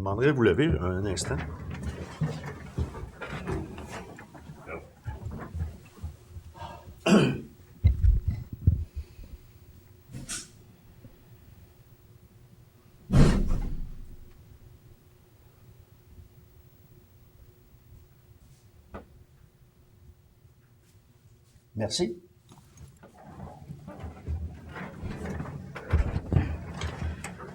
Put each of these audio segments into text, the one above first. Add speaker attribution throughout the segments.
Speaker 1: demanderais de vous lever un instant. Merci.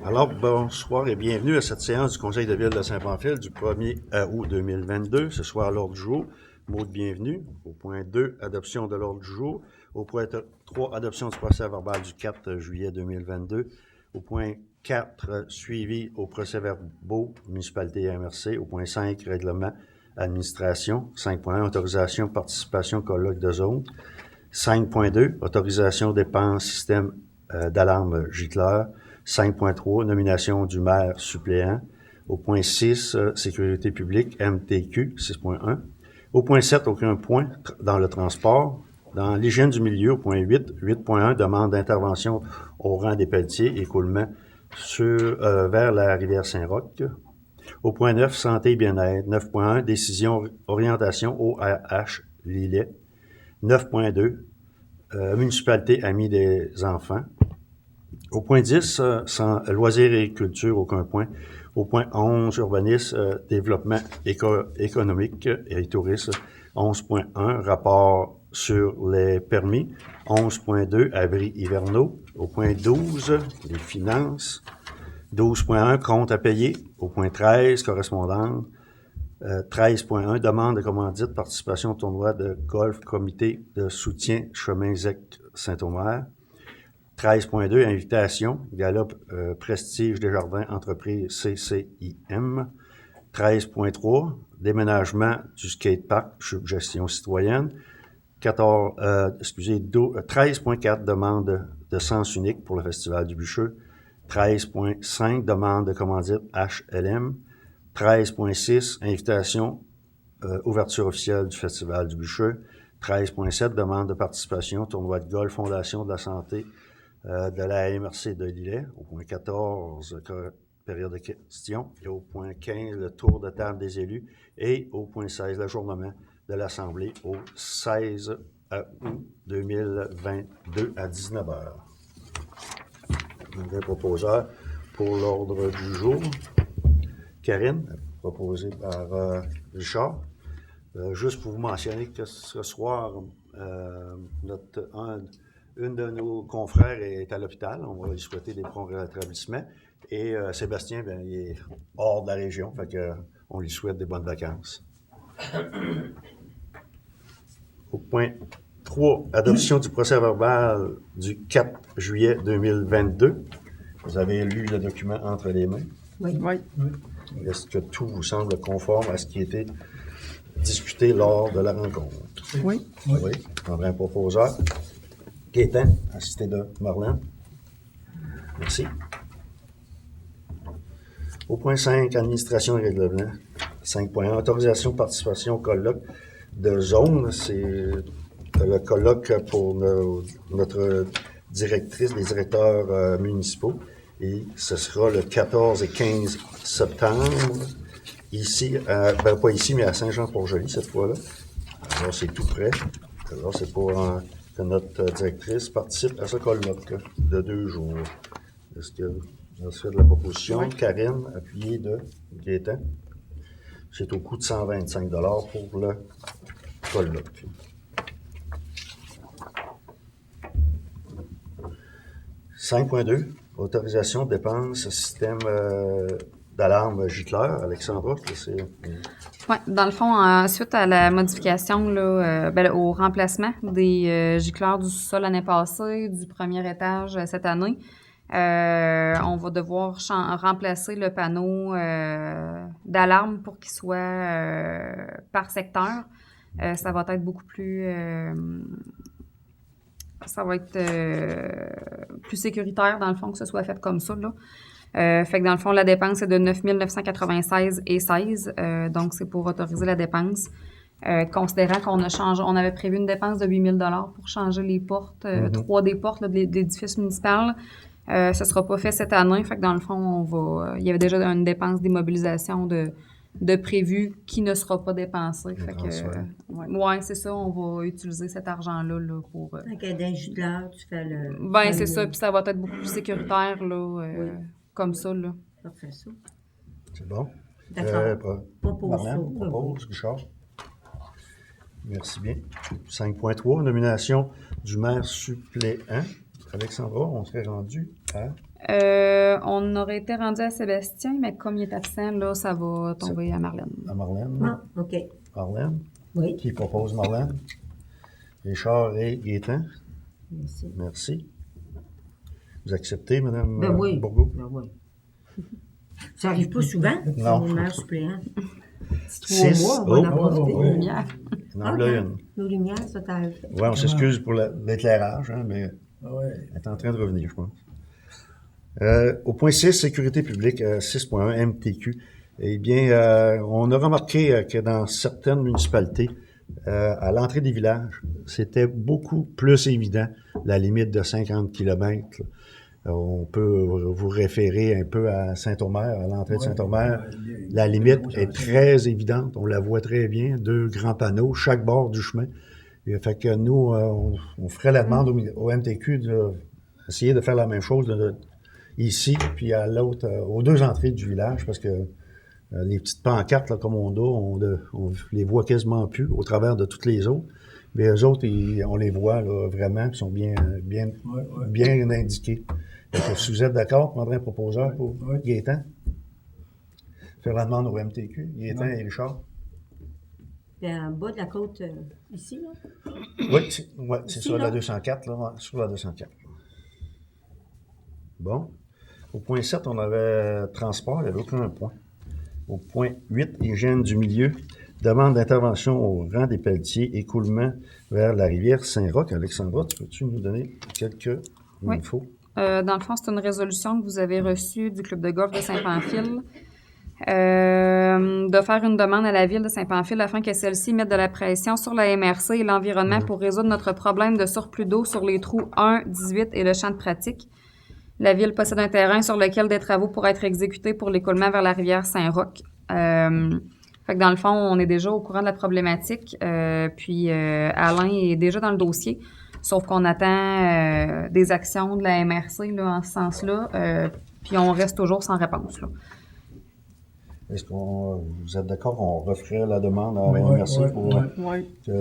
Speaker 1: Alors, bonsoir et bienvenue à cette séance du Conseil de ville de Saint-Pamphile du 1er août 2022. Ce soir, à l'ordre du jour, mot de bienvenue. Au point 2, adoption de l'ordre du jour. Au point 3, adoption du procès-verbal du 4 juillet 2022. Au point 4, suivi au procès-verbaux, municipalité et MRC. Au point 5, règlement, administration. 5.1, autorisation, participation, colloque de zone. 5.2, autorisation, dépenses, système d'alarme gicleur. 5.3, nomination du maire suppléant. Au point 6, sécurité publique, MTQ, 6.1. Au point 7, aucun point dans le transport. Dans l'hygiène du milieu, au point 8, 8.1, demande d'intervention au rang des pelletiers, écoulement vers la rivière Saint-Roch. Au point 9, santé et bien-être. 9.1, décision, orientation ORH Lillet. 9.2, municipalité amie des enfants. Au point 10, loisirs et culture, aucun point. Au point 11, urbanisme, développement économique et tourisme. 11.1, rapport sur les permis. 11.2, abris hivernaux. Au point 12, les finances. 12.1, compte à payer. Au point 13, correspondance. 13.1, demande de commandite, participation au tournoi de golf, comité de soutien, chemin ZEC Saint-Omer. 13.2, invitation, gala Prestige Desjardins, entreprise CCIM. 13.3, déménagement du skatepark, gestion citoyenne. 13.4, demande de sens unique pour le Festival du Bûcheux. 13.5, demande de commandite HLM. 13.6, invitation, ouverture officielle du Festival du Bûcheux. 13.7, demande de participation, tournoi de golf, Fondation de la santé de la MRC de Lillet. Au point 14, période de questions. Et au point 15, le tour de table des élus. Et au point 16, l'ajournement de l'Assemblée au 16 août 2022 à 19h. Un proposeur pour l'ordre du jour. Karine, proposée par Richard. Juste pour vous mentionner que ce soir, une de nos confrères est à l'hôpital. On va lui souhaiter des prompts rétablissements. Et Sébastien, il est hors de la région, fait que on lui souhaite des bonnes vacances. Au point 3, adoption du procès-verbal du 4 juillet 2022. Vous avez lu le document entre les mains?
Speaker 2: Oui.
Speaker 1: Est-ce que tout vous semble conforme à ce qui a été discuté lors de la rencontre?
Speaker 2: Oui.
Speaker 1: Oui. André, un proposeur. Gaétan, assisté de Marlène. Merci. Au point 5, administration et règlement. 5.1, autorisation de participation au colloque de zone. C'est le colloque pour notre directrice, les directeurs municipaux. Et ce sera le 14 et 15 septembre, ici, pas ici, mais à Saint-Jean-Port-Joli cette fois-là. Alors, c'est tout près. Alors, c'est pour que notre directrice participe à ce colloque de 2 jours. Est-ce que vous avez fait de la proposition? Oui. Karine, appuyée de Gaétan. C'est au coût de 125 $ pour le colloque. « 5.2, autorisation de dépenses, système d'alarme gicleur. » Alexandra, c'est...
Speaker 2: Oui, dans le fond, suite à la modification, au remplacement des gicleurs du sous-sol l'année passée, du premier étage cette année, on va devoir remplacer le panneau d'alarme pour qu'il soit par secteur. Ça va être beaucoup plus... ça va être plus sécuritaire, dans le fond, que ce soit fait comme ça, là. Fait que dans le fond, la dépense est de 9 996,16 $. Donc, c'est pour autoriser la dépense. Considérant on avait prévu une dépense de 8 000 $ pour changer les portes, 3 des portes là, de l'édifice municipal. Ça ne sera pas fait cette année. Fait que dans le fond, il y avait déjà une dépense d'immobilisation de prévu qui ne sera pas dépensée. Fait que, ouais, c'est ça. On va utiliser cet argent-là là, pour.
Speaker 3: Fait que d'un gigleur, tu fais le.
Speaker 2: Ben, c'est ça. Puis ça va être beaucoup plus sécuritaire, là, comme ça, là.
Speaker 3: Ça fait ça.
Speaker 1: C'est bon.
Speaker 3: D'accord. Propose ça.
Speaker 1: Marlène, propose, Richard. Merci bien. 5.3, nomination du maire suppléant. Alexandra, on serait rendu à...
Speaker 2: On aurait été rendu à Sébastien, mais comme il est absent, là, ça va tomber à Marlène.
Speaker 1: À Marlène.
Speaker 3: Ah, OK.
Speaker 1: Marlène.
Speaker 3: Oui.
Speaker 1: Qui propose Marlène? Richard et Gaétan.
Speaker 3: Merci.
Speaker 1: Merci. Vous acceptez, Mme
Speaker 3: Ben oui.
Speaker 1: Bourgault?
Speaker 3: Ben oui. Ça n'arrive pas souvent,
Speaker 1: Non.
Speaker 3: le maire suppléant.
Speaker 1: 6.
Speaker 3: 3 mois, on va en profiter.
Speaker 1: oh.
Speaker 2: Lumière.
Speaker 1: Non, là, une.
Speaker 3: Nos lumières, ça t'arrive.
Speaker 1: Oui, on s'excuse pour l'éclairage, hein, mais elle est en train de revenir, je pense. Au point 6, sécurité publique, 6.1 MTQ. Eh bien, on a remarqué que dans certaines municipalités, à l'entrée des villages, c'était beaucoup plus évident la limite de 50 km. On peut vous référer un peu à Saint-Omer, à l'entrée de Saint-Omer. La limite est très évidente, on la voit très bien, 2 grands panneaux, chaque bord du chemin. Et fait que nous, on ferait la demande au MTQ d'essayer de faire la même chose ici, puis à l'autre, aux 2 entrées du village, parce que les petites pancartes, là, comme on les voit quasiment plus au travers de toutes les autres. Mais eux autres, on les voit là, vraiment, ils sont bien indiqués. Donc, si vous êtes d'accord, prendrez un proposeur pour Gaétan. Faire la demande au MTQ, Gaétan et Richard.
Speaker 3: Puis en bas de la côte, ici, là?
Speaker 1: Oui, c'est
Speaker 3: Ici,
Speaker 1: sur la
Speaker 3: là?
Speaker 1: 204, là, sur la 204. Bon. Au point 7, on avait transport, il n'y avait aucun point. Au point 8, hygiène du milieu, demande d'intervention au rang des pelletiers, écoulement vers la rivière Saint-Roch. Alexandra, peux-tu nous donner quelques infos?
Speaker 2: Dans le fond, c'est une résolution que vous avez reçue du Club de golf de Saint-Pamphile de faire une demande à la Ville de Saint-Pamphile afin que celle-ci mette de la pression sur la MRC et l'environnement pour résoudre notre problème de surplus d'eau sur les trous 1, 18 et le champ de pratique. La Ville possède un terrain sur lequel des travaux pourraient être exécutés pour l'écoulement vers la rivière Saint-Roch. Fait que dans le fond, on est déjà au courant de la problématique, puis Alain est déjà dans le dossier, sauf qu'on attend des actions de la MRC là, en ce sens-là, puis on reste toujours sans réponse. Là.
Speaker 1: Est-ce que vous êtes d'accord qu'on referait la demande à la MRC pour que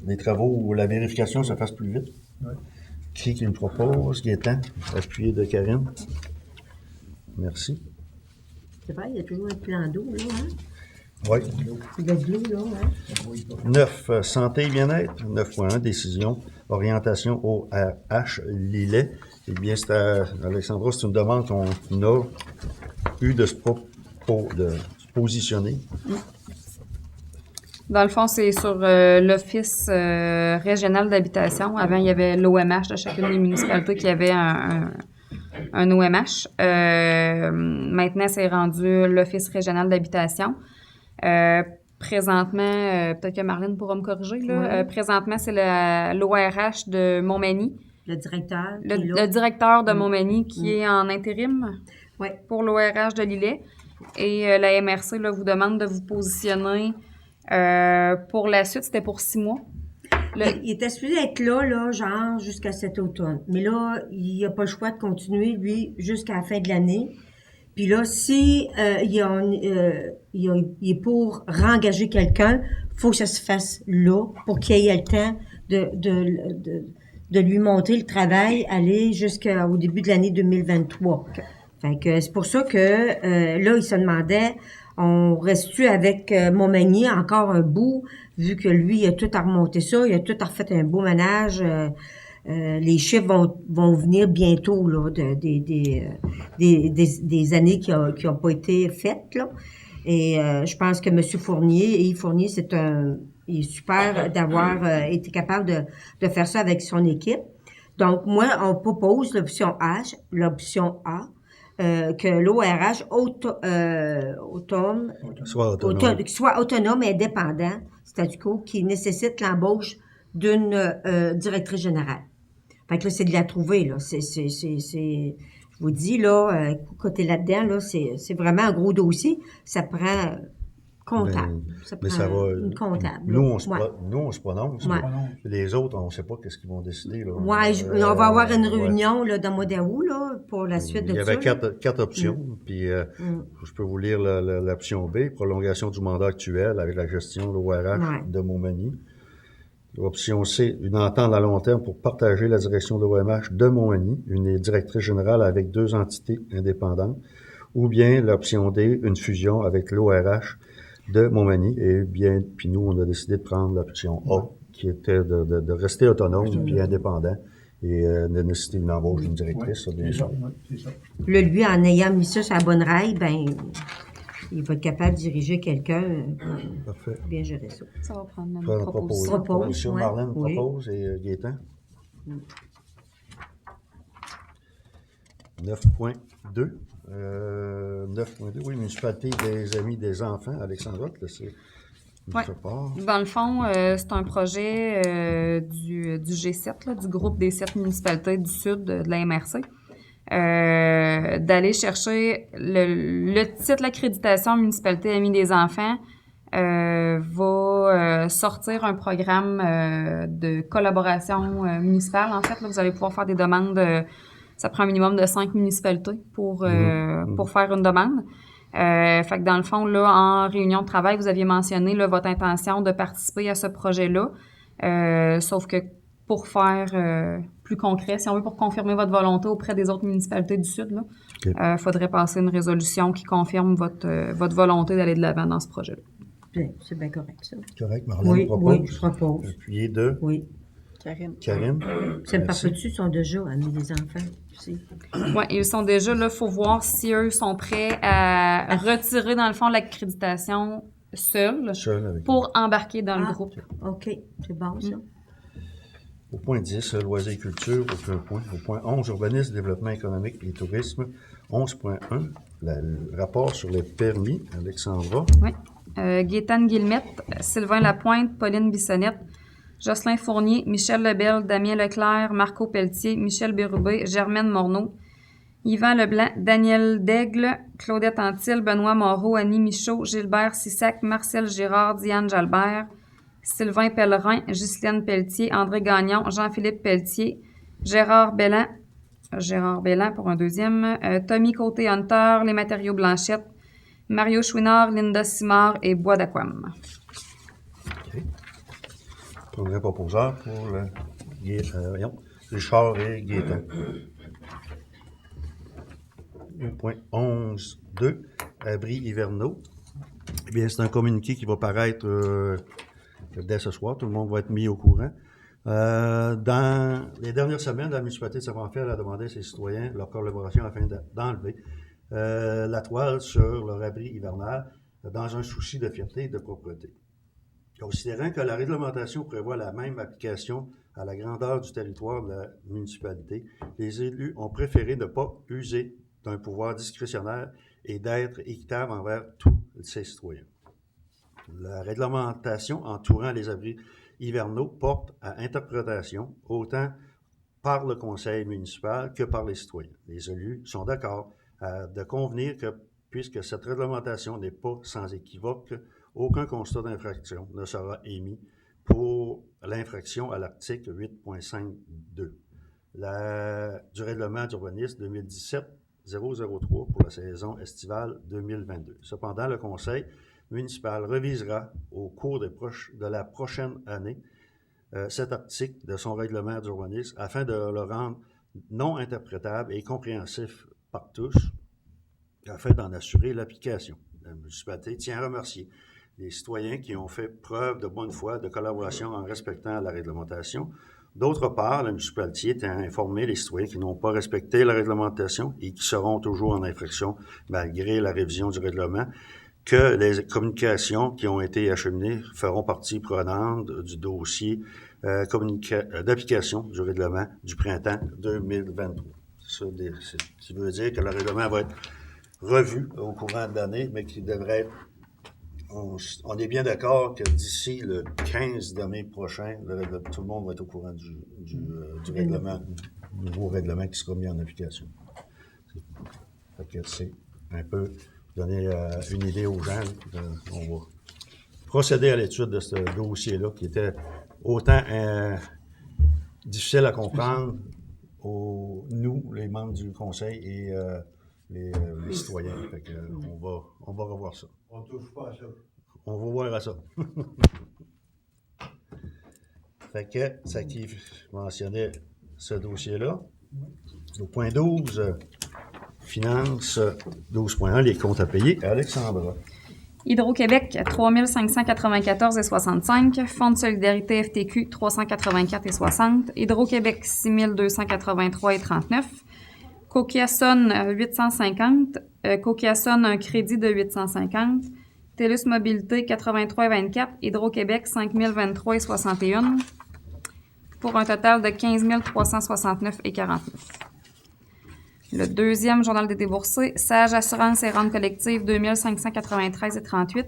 Speaker 1: les travaux ou la vérification se fasse plus vite?
Speaker 4: Oui.
Speaker 1: Qui me propose? Gaétan, appuyé de Karine. Merci.
Speaker 3: C'est vrai, il y a toujours un plan d'eau, là, hein?
Speaker 1: Oui.
Speaker 3: Il y a de l'eau, là, hein?
Speaker 1: 9, santé et bien-être. 9.1, décision, orientation ORH Lillet. Eh bien, Alexandra, c'est une demande qu'on a eu de se positionner.
Speaker 2: Dans le fond, c'est sur l'Office régional d'habitation. Avant, il y avait l'OMH de chacune des municipalités qui avait un OMH. Maintenant, c'est rendu l'Office régional d'habitation. Présentement, peut-être que Marlène pourra me corriger, là. Présentement, c'est l'ORH de Montmagny.
Speaker 3: Le directeur.
Speaker 2: Le directeur de Montmagny qui est en intérim pour l'ORH de Lillet. Et la MRC là, vous demande de vous positionner pour la suite. C'était pour 6 mois.
Speaker 3: Il était supposé être là, genre, jusqu'à cet automne. Mais là, il n'a pas le choix de continuer, lui, jusqu'à la fin de l'année. Puis là, si il est pour réengager quelqu'un, il faut que ça se fasse là, pour qu'il ait le temps de lui monter le travail, aller jusqu'au début de l'année 2023. Okay. Fait que c'est pour ça que là, il se demandait, on reste-tu avec Montmagny encore un bout, vu que lui, il a tout à remonter ça, il a tout à refait un beau ménage. Les chiffres vont venir bientôt là, des années qui ont pas été faites là. Et je pense que M. Fournier, il est super d'avoir été capable de faire ça avec son équipe. Donc moi, on propose l'option H, l'option A. Que l'ORH soit autonome et indépendant, statu quo, qui nécessite l'embauche d'une directrice générale. Fait que là, c'est de la trouver, là. Je vous dis, là, côté là-dedans, là, c'est vraiment un gros dossier. Ça prend comptable. Ça
Speaker 1: Mais
Speaker 3: prend
Speaker 1: ça va.
Speaker 3: une comptable.
Speaker 1: Nous,
Speaker 3: là.
Speaker 1: on se,
Speaker 3: Ouais.
Speaker 1: nous, on se prononce.
Speaker 3: Ouais.
Speaker 1: Mais les autres, on ne sait pas qu'est-ce qu'ils vont décider. Là.
Speaker 3: Ouais, on va avoir une
Speaker 1: ouais.
Speaker 3: réunion, là, dans le mois d'août, là, pour la suite de
Speaker 1: Il y
Speaker 3: tout
Speaker 1: avait
Speaker 3: ça. là.
Speaker 1: quatre options. Puis, je peux vous lire l'option B, prolongation du mandat actuel avec la gestion de l'ORH
Speaker 3: Ouais.
Speaker 1: de Montmagny. Option C, une entente à long terme pour partager la direction de l'OMH de Montmagny, une directrice générale avec 2 entités indépendantes. Ou bien l'option D, une fusion avec l'ORH de Montmagny. Et bien, puis nous, on a décidé de prendre l'option A, qui était de rester autonome puis indépendant et de nécessiter une embauche d'une directrice, ça, bien sûr.
Speaker 4: C'est ça.
Speaker 3: Là, lui, en ayant mis ça sur la bonne rail, ben, il va être capable de diriger quelqu'un,
Speaker 1: Parfait.
Speaker 3: bien gérer ça.
Speaker 2: Ça va prendre une
Speaker 1: Prendre
Speaker 2: proposition.
Speaker 1: proposition.
Speaker 3: ouais.
Speaker 1: Marlène
Speaker 3: Oui.
Speaker 1: propose et Gaétan. 9.2. 9.2, oui, municipalité des amis des enfants. Alexandra, là, c'est
Speaker 2: Ouais.
Speaker 1: ça part.
Speaker 2: Dans le fond, c'est un projet du G7, là, du groupe des 7 municipalités du sud de la MRC, d'aller chercher le titre l'accréditation municipalité Amis des enfants va sortir un programme de collaboration municipale. En fait, là, vous allez pouvoir faire des demandes. Ça prend un minimum de 5 municipalités pour faire une demande. Fait que dans le fond, là, en réunion de travail, vous aviez mentionné là, votre intention de participer à ce projet-là. Sauf que pour faire plus concret, si on veut, pour confirmer votre volonté auprès des autres municipalités du Sud, là, faudrait passer une résolution qui confirme votre volonté d'aller de l'avant dans ce projet-là.
Speaker 3: Bien, c'est bien correct, ça.
Speaker 1: Correct, Marlène
Speaker 3: Oui,
Speaker 1: propose.
Speaker 3: oui, je propose.
Speaker 1: Appuyé de
Speaker 3: Oui.
Speaker 2: Karine.
Speaker 1: Karine.
Speaker 3: Ça me
Speaker 1: Merci.
Speaker 3: parle-tu, ils sont déjà amis des enfants aussi?
Speaker 2: Oui, ils sont déjà là. Il faut voir si eux sont prêts à retirer, dans le fond, l'accréditation seuls
Speaker 1: Seul avec
Speaker 2: pour embarquer dans le groupe.
Speaker 3: OK, c'est bon, ça.
Speaker 1: Au point 10, loisirs et culture, aucun point. Au point 11, urbanisme, développement économique et tourisme. 11.1, le rapport sur les permis. Alexandra.
Speaker 2: Oui. Gaétane Guillemette, Sylvain Lapointe, Pauline Bissonnette, Jocelyn Fournier, Michel Lebel, Damien Leclerc, Marco Pelletier, Michel Bérubé, Germaine Morneau, Yvan Leblanc, Daniel Daigle, Claudette Antil, Benoît Moreau, Annie Michaud, Gilbert Sissac, Marcel Girard, Diane Jalbert, Sylvain Pellerin, Ghislaine Pelletier, André Gagnon, Jean-Philippe Pelletier, Gérard Bellan pour un deuxième, Tommy Côté-Hunter, Les Matériaux Blanchette, Mario Chouinard, Linda Simard et Bois d'Aquam.
Speaker 1: OK. Premier proposeur pour Richard et Gaétan. Point 11.2, abris hivernaux. Eh bien, c'est un communiqué qui va paraître dès ce soir. Tout le monde va être mis au courant. Dans les dernières semaines, la municipalité de Saint-Pamphile a demandé à ses citoyens leur collaboration afin d'enlever la toile sur leur abri hivernal dans un souci de fierté et de propreté. Considérant que la réglementation prévoit la même application à la grandeur du territoire de la municipalité, les élus ont préféré ne pas user d'un pouvoir discrétionnaire et d'être équitable envers tous ses citoyens. La réglementation entourant les abris hivernaux porte à interprétation autant par le conseil municipal que par les citoyens. Les élus sont d'accord de convenir que, puisque cette réglementation n'est pas sans équivoque, aucun constat d'infraction ne sera émis pour l'infraction à l'article 8.5.2 du règlement d'urbanisme 2017-003 pour la saison estivale 2022. Cependant, le conseil municipal revisera au cours de la prochaine année cet article de son règlement d'urbanisme afin de le rendre non interprétable et compréhensif par tous, afin d'en assurer l'application. La municipalité tient à remercier les citoyens qui ont fait preuve de bonne foi, de collaboration en respectant la réglementation. D'autre part, la municipalité tient à informer les citoyens qui n'ont pas respecté la réglementation et qui seront toujours en infraction malgré la révision du règlement, que les communications qui ont été acheminées feront partie prenante du dossier d'application du règlement du printemps 2023. Ça, ce qui veut dire que le règlement va être revu au courant de l'année, mais qui devrait être on est bien d'accord que d'ici le 15 de mai prochain, tout le monde va être au courant du règlement, du nouveau règlement qui sera mis en application. Fait que c'est un peu donner une idée aux gens. On va procéder à l'étude de ce dossier-là qui était autant difficile à comprendre nous, les membres du conseil et les citoyens. Fait que, on va revoir ça.
Speaker 4: On ne touche pas à ça.
Speaker 1: On va voir à ça. Fait que ça qui mentionnait ce dossier-là. Au point 12, finance 12.1, les comptes à payer. Alexandra.
Speaker 2: Hydro-Québec, 3 594,65. Fonds de solidarité FTQ, 384,60. Hydro-Québec, 6 283,39. Coquiason, 850. Coquiason, un crédit de 850. TELUS Mobilité, 83,24. Hydro-Québec, 5 023,61. Pour un total de 15 369,49. Le deuxième journal des déboursés, Sage Assurance et Rente collective, 2 593,38.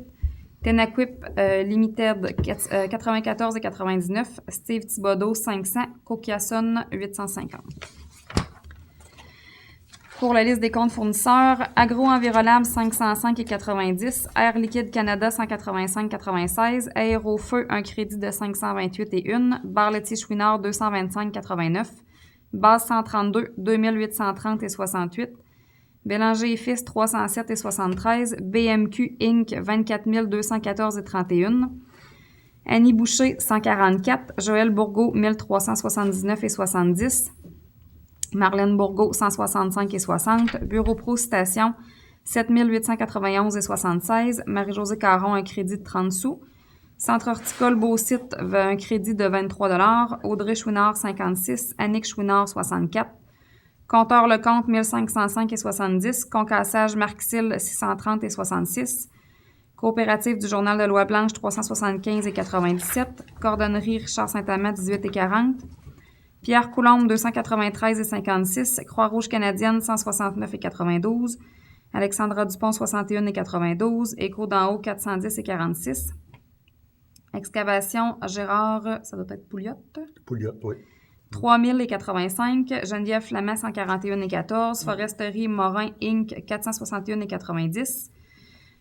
Speaker 2: Tenaquip Limited, 94,99. Steve Thibodeau, 500. Coquiason, 850. Pour la liste des comptes fournisseurs, Agro-Envirolab 505,90, Air Liquide Canada 185,96, Aérofeu un crédit de 528,1, Bar laitier Chouinard 225,89, Base 132 2830,68, Bélanger et Fils 307,73, BMQ Inc 24 214,31, Annie Boucher 144, Joël Bourgault 1379,70, Marlène Bourgault, 165,60. Bureau Pro Citation, 7 891,76. Marie-Josée Caron, un crédit de 30 sous. Centre horticole Beausite, un crédit de 23 Audrey Chouinard, 56. Annick Chouinard, 64. Compteur Lecomte, 1505,70. Concassage Marc-Cille, 630,66. Coopérative du Journal de Loi-Blanche, 375,97. Cordonnerie Richard Saint-Amand, 18,40. Pierre Coulombe, 293,56. Croix-Rouge canadienne, 169,92. Alexandra Dupont, 61,92. Écho d'en haut, 410,46. Excavation Gérard, ça doit être Pouliot.
Speaker 1: Pouliot, oui.
Speaker 2: 3000,85. Geneviève Flamand, 141,14. Foresterie Morin Inc., 461,90.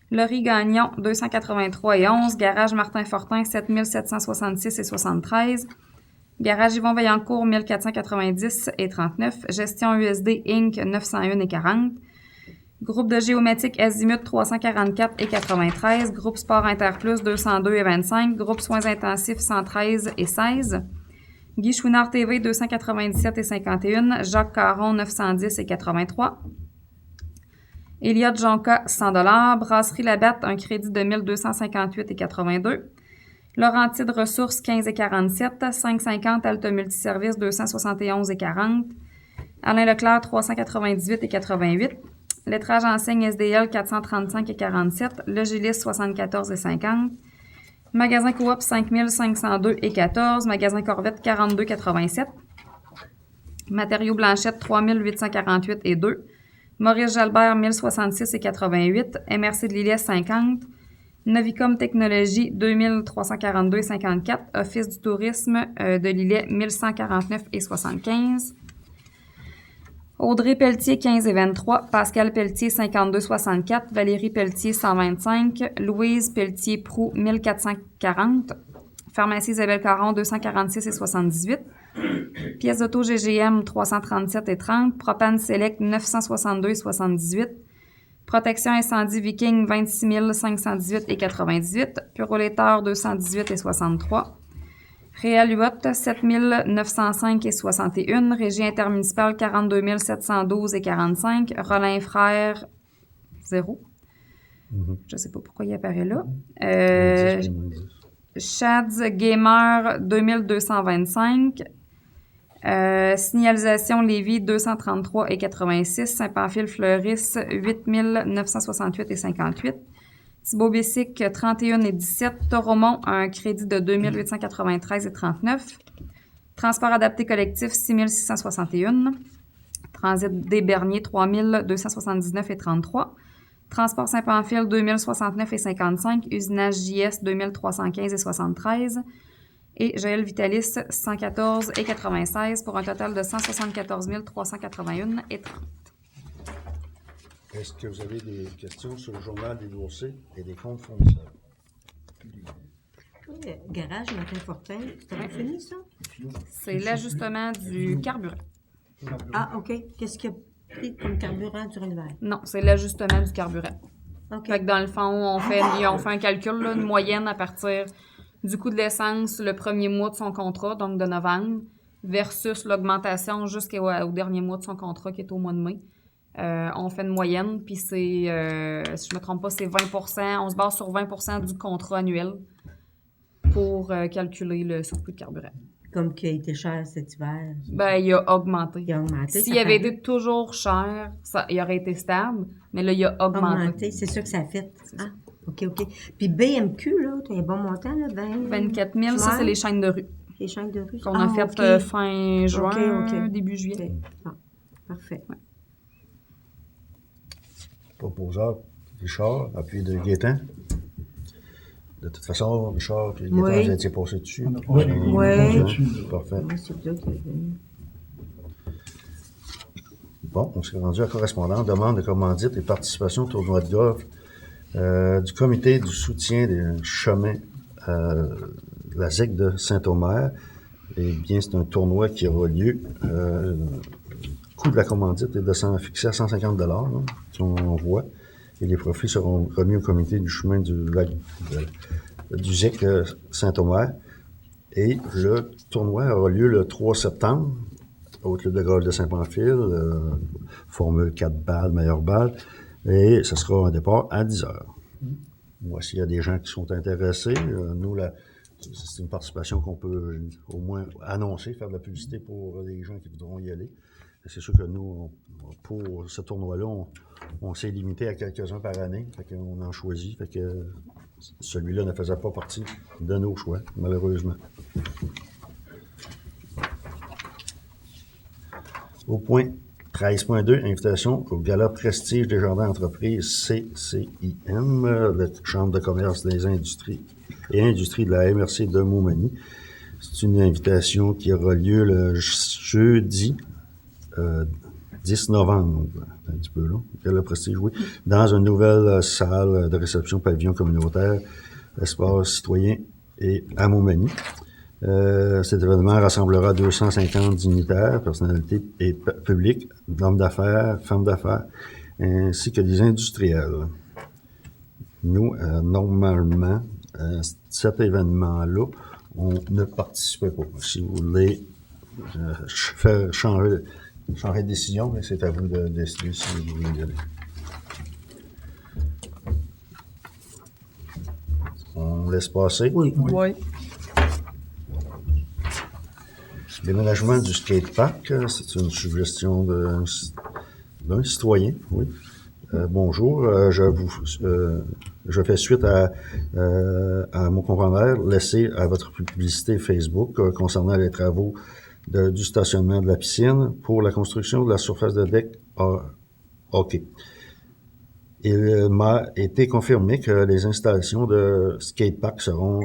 Speaker 2: Laurie Gagnon, 283,11. Garage Martin Fortin, 7766,73. Garage Yvon Vaillancourt, 1490,39. Gestion USD Inc., 901,40. Groupe de géométrique Azimut, 344,93. Groupe Sport Interplus, 202,25. Groupe Soins intensifs, 113,16. Guy Chouinard TV, 297,51. Jacques Caron, 910,83. Elliott Jonca, 100 $. Brasserie Labatte, un crédit de 1258,82. Laurentide Ressources, 15,47. 550 Alta Multiservice, 271,40. Alain Leclerc, 398,88. Lettrage enseigne SDL, 435,47. Legilis, 74,50. Magasin Coop, 5502,14. Magasin Corvette, 42,87. Matériaux Blanchette, 3848,2. Maurice Jalbert, 1066,88. MRC de Lillet, 50. Novicom Technologies, 2342,54. Office du tourisme de Lillet, 1149,75. Audrey Pelletier, 15,23. Pascal Pelletier, 52,64. Valérie Pelletier, 125. Louise Pelletier-Proux, 1440. Pharmacie Isabelle Caron, 246,78. Pièces d'auto GGM, 337,30. Propane Select, 962,78. Protection incendie Viking, 26 518,98. Puroléteur, 218,63. Réal Huot, 7 905,61. Régie intermunicipale, 42 712,45. Rollin Frères, 0. Je ne sais pas pourquoi il apparaît là. Shads Gamer, 2225. Signalisation Lévis, 233,86. Saint-Pamphile Fleuris, 8 968,58. Thibaut Bessic, 31,17. Toromont, un crédit de 2 893,39. Transport adapté collectif, 6 661. Transit des Berniers, 3 279,33. Transport Saint-Pamphile, 2069 et 55. Usinage JS, 2315 et 73. Et Joël Vitalis, 114 et 96 pour un total de 174 381 et 30.
Speaker 1: Est-ce que vous avez des questions sur le journal des dossiers et des comptes fournisseurs?
Speaker 3: Garage, Martin Fortin, t'as fini ça?
Speaker 2: C'est l'ajustement du carburant.
Speaker 3: Ah, OK. Qu'est-ce qu'il y a pris comme carburant durant l'hiver?
Speaker 2: Non, c'est l'ajustement du carburant.
Speaker 3: OK.
Speaker 2: Fait que dans le fond, on fait un calcul, là, une moyenne à partir du coût de l'essence le premier mois de son contrat, donc de novembre, versus l'augmentation jusqu'au dernier mois de son contrat qui est au mois de mai. On fait une moyenne, puis c'est, si je me trompe pas, c'est 20%. On se base sur 20% du contrat annuel pour calculer le surplus de carburant.
Speaker 3: Comme qui a été cher cet hiver.
Speaker 2: Ben, il a augmenté.
Speaker 3: Il a augmenté.
Speaker 2: S'il avait été toujours cher, il aurait été stable, mais là, il a augmenté.
Speaker 3: C'est ça que ça a fait. Ah, OK. Puis BMQ, là, tu as un bon montant, là,
Speaker 2: 24 000, ça, c'est les chaînes de rue.
Speaker 3: Les chaînes de rue.
Speaker 2: Qu'on a fait fin juin,
Speaker 3: OK.
Speaker 2: début juillet.
Speaker 3: Ah, parfait.
Speaker 2: Ouais.
Speaker 1: Proposeur, Richard, appuyé de Gaétan. De toute façon, Richard et Gaétan,
Speaker 3: Oui.
Speaker 1: vous étiez passé dessus.
Speaker 3: Oui.
Speaker 1: Parfait.
Speaker 3: Oui, c'est là que...
Speaker 1: Bon, on s'est rendu à correspondant. Demande de commandite et participation au tournoi de golf du comité du soutien des chemins la ZEC de Saint-Omer. Eh bien, c'est un tournoi qui aura lieu. Le coût de la commandite est fixé à 150 $, là, qu'on voit. Et les profits seront remis au comité du chemin du ZEC Saint-Omer. Et le tournoi aura lieu le 3 septembre au club de golf de Saint-Pamphile, formule 4 balles, meilleure balle. Et ce sera un départ à 10 heures. Moi, s'il y a des gens qui sont intéressés, nous, c'est une participation qu'on peut au moins annoncer, faire de la publicité pour les gens qui voudront y aller. C'est sûr que nous, pour ce tournoi-là, on s'est limité à quelques-uns par année. Fait qu'on en choisit. Fait que celui-là ne faisait pas partie de nos choix, malheureusement. Au point 13.2, invitation au Gala Prestige des Jardins d'entreprise CCIM, la Chambre de commerce des industries et industries de la MRC de Montmagny. C'est une invitation qui aura lieu le jeudi 10 novembre, un petit peu là, Gala Prestige, oui, dans une nouvelle salle de réception pavillon communautaire, espace citoyen et à Montmagny. Cet événement rassemblera 250 dignitaires, personnalités et publics, hommes d'affaires, femmes d'affaires, ainsi que des industriels. Nous, normalement, cet événement-là, on ne participe pas. Si vous voulez faire changer de décision, mais c'est à vous de décider si vous voulez y aller. On laisse passer.
Speaker 3: Oui.
Speaker 1: Déménagement du skatepark, c'est une suggestion d'un citoyen, oui. Bonjour, je fais suite à mon confrère laissé à votre publicité Facebook concernant les travaux du stationnement de la piscine pour la construction de la surface de deck hockey. Il m'a été confirmé que les installations de skatepark seront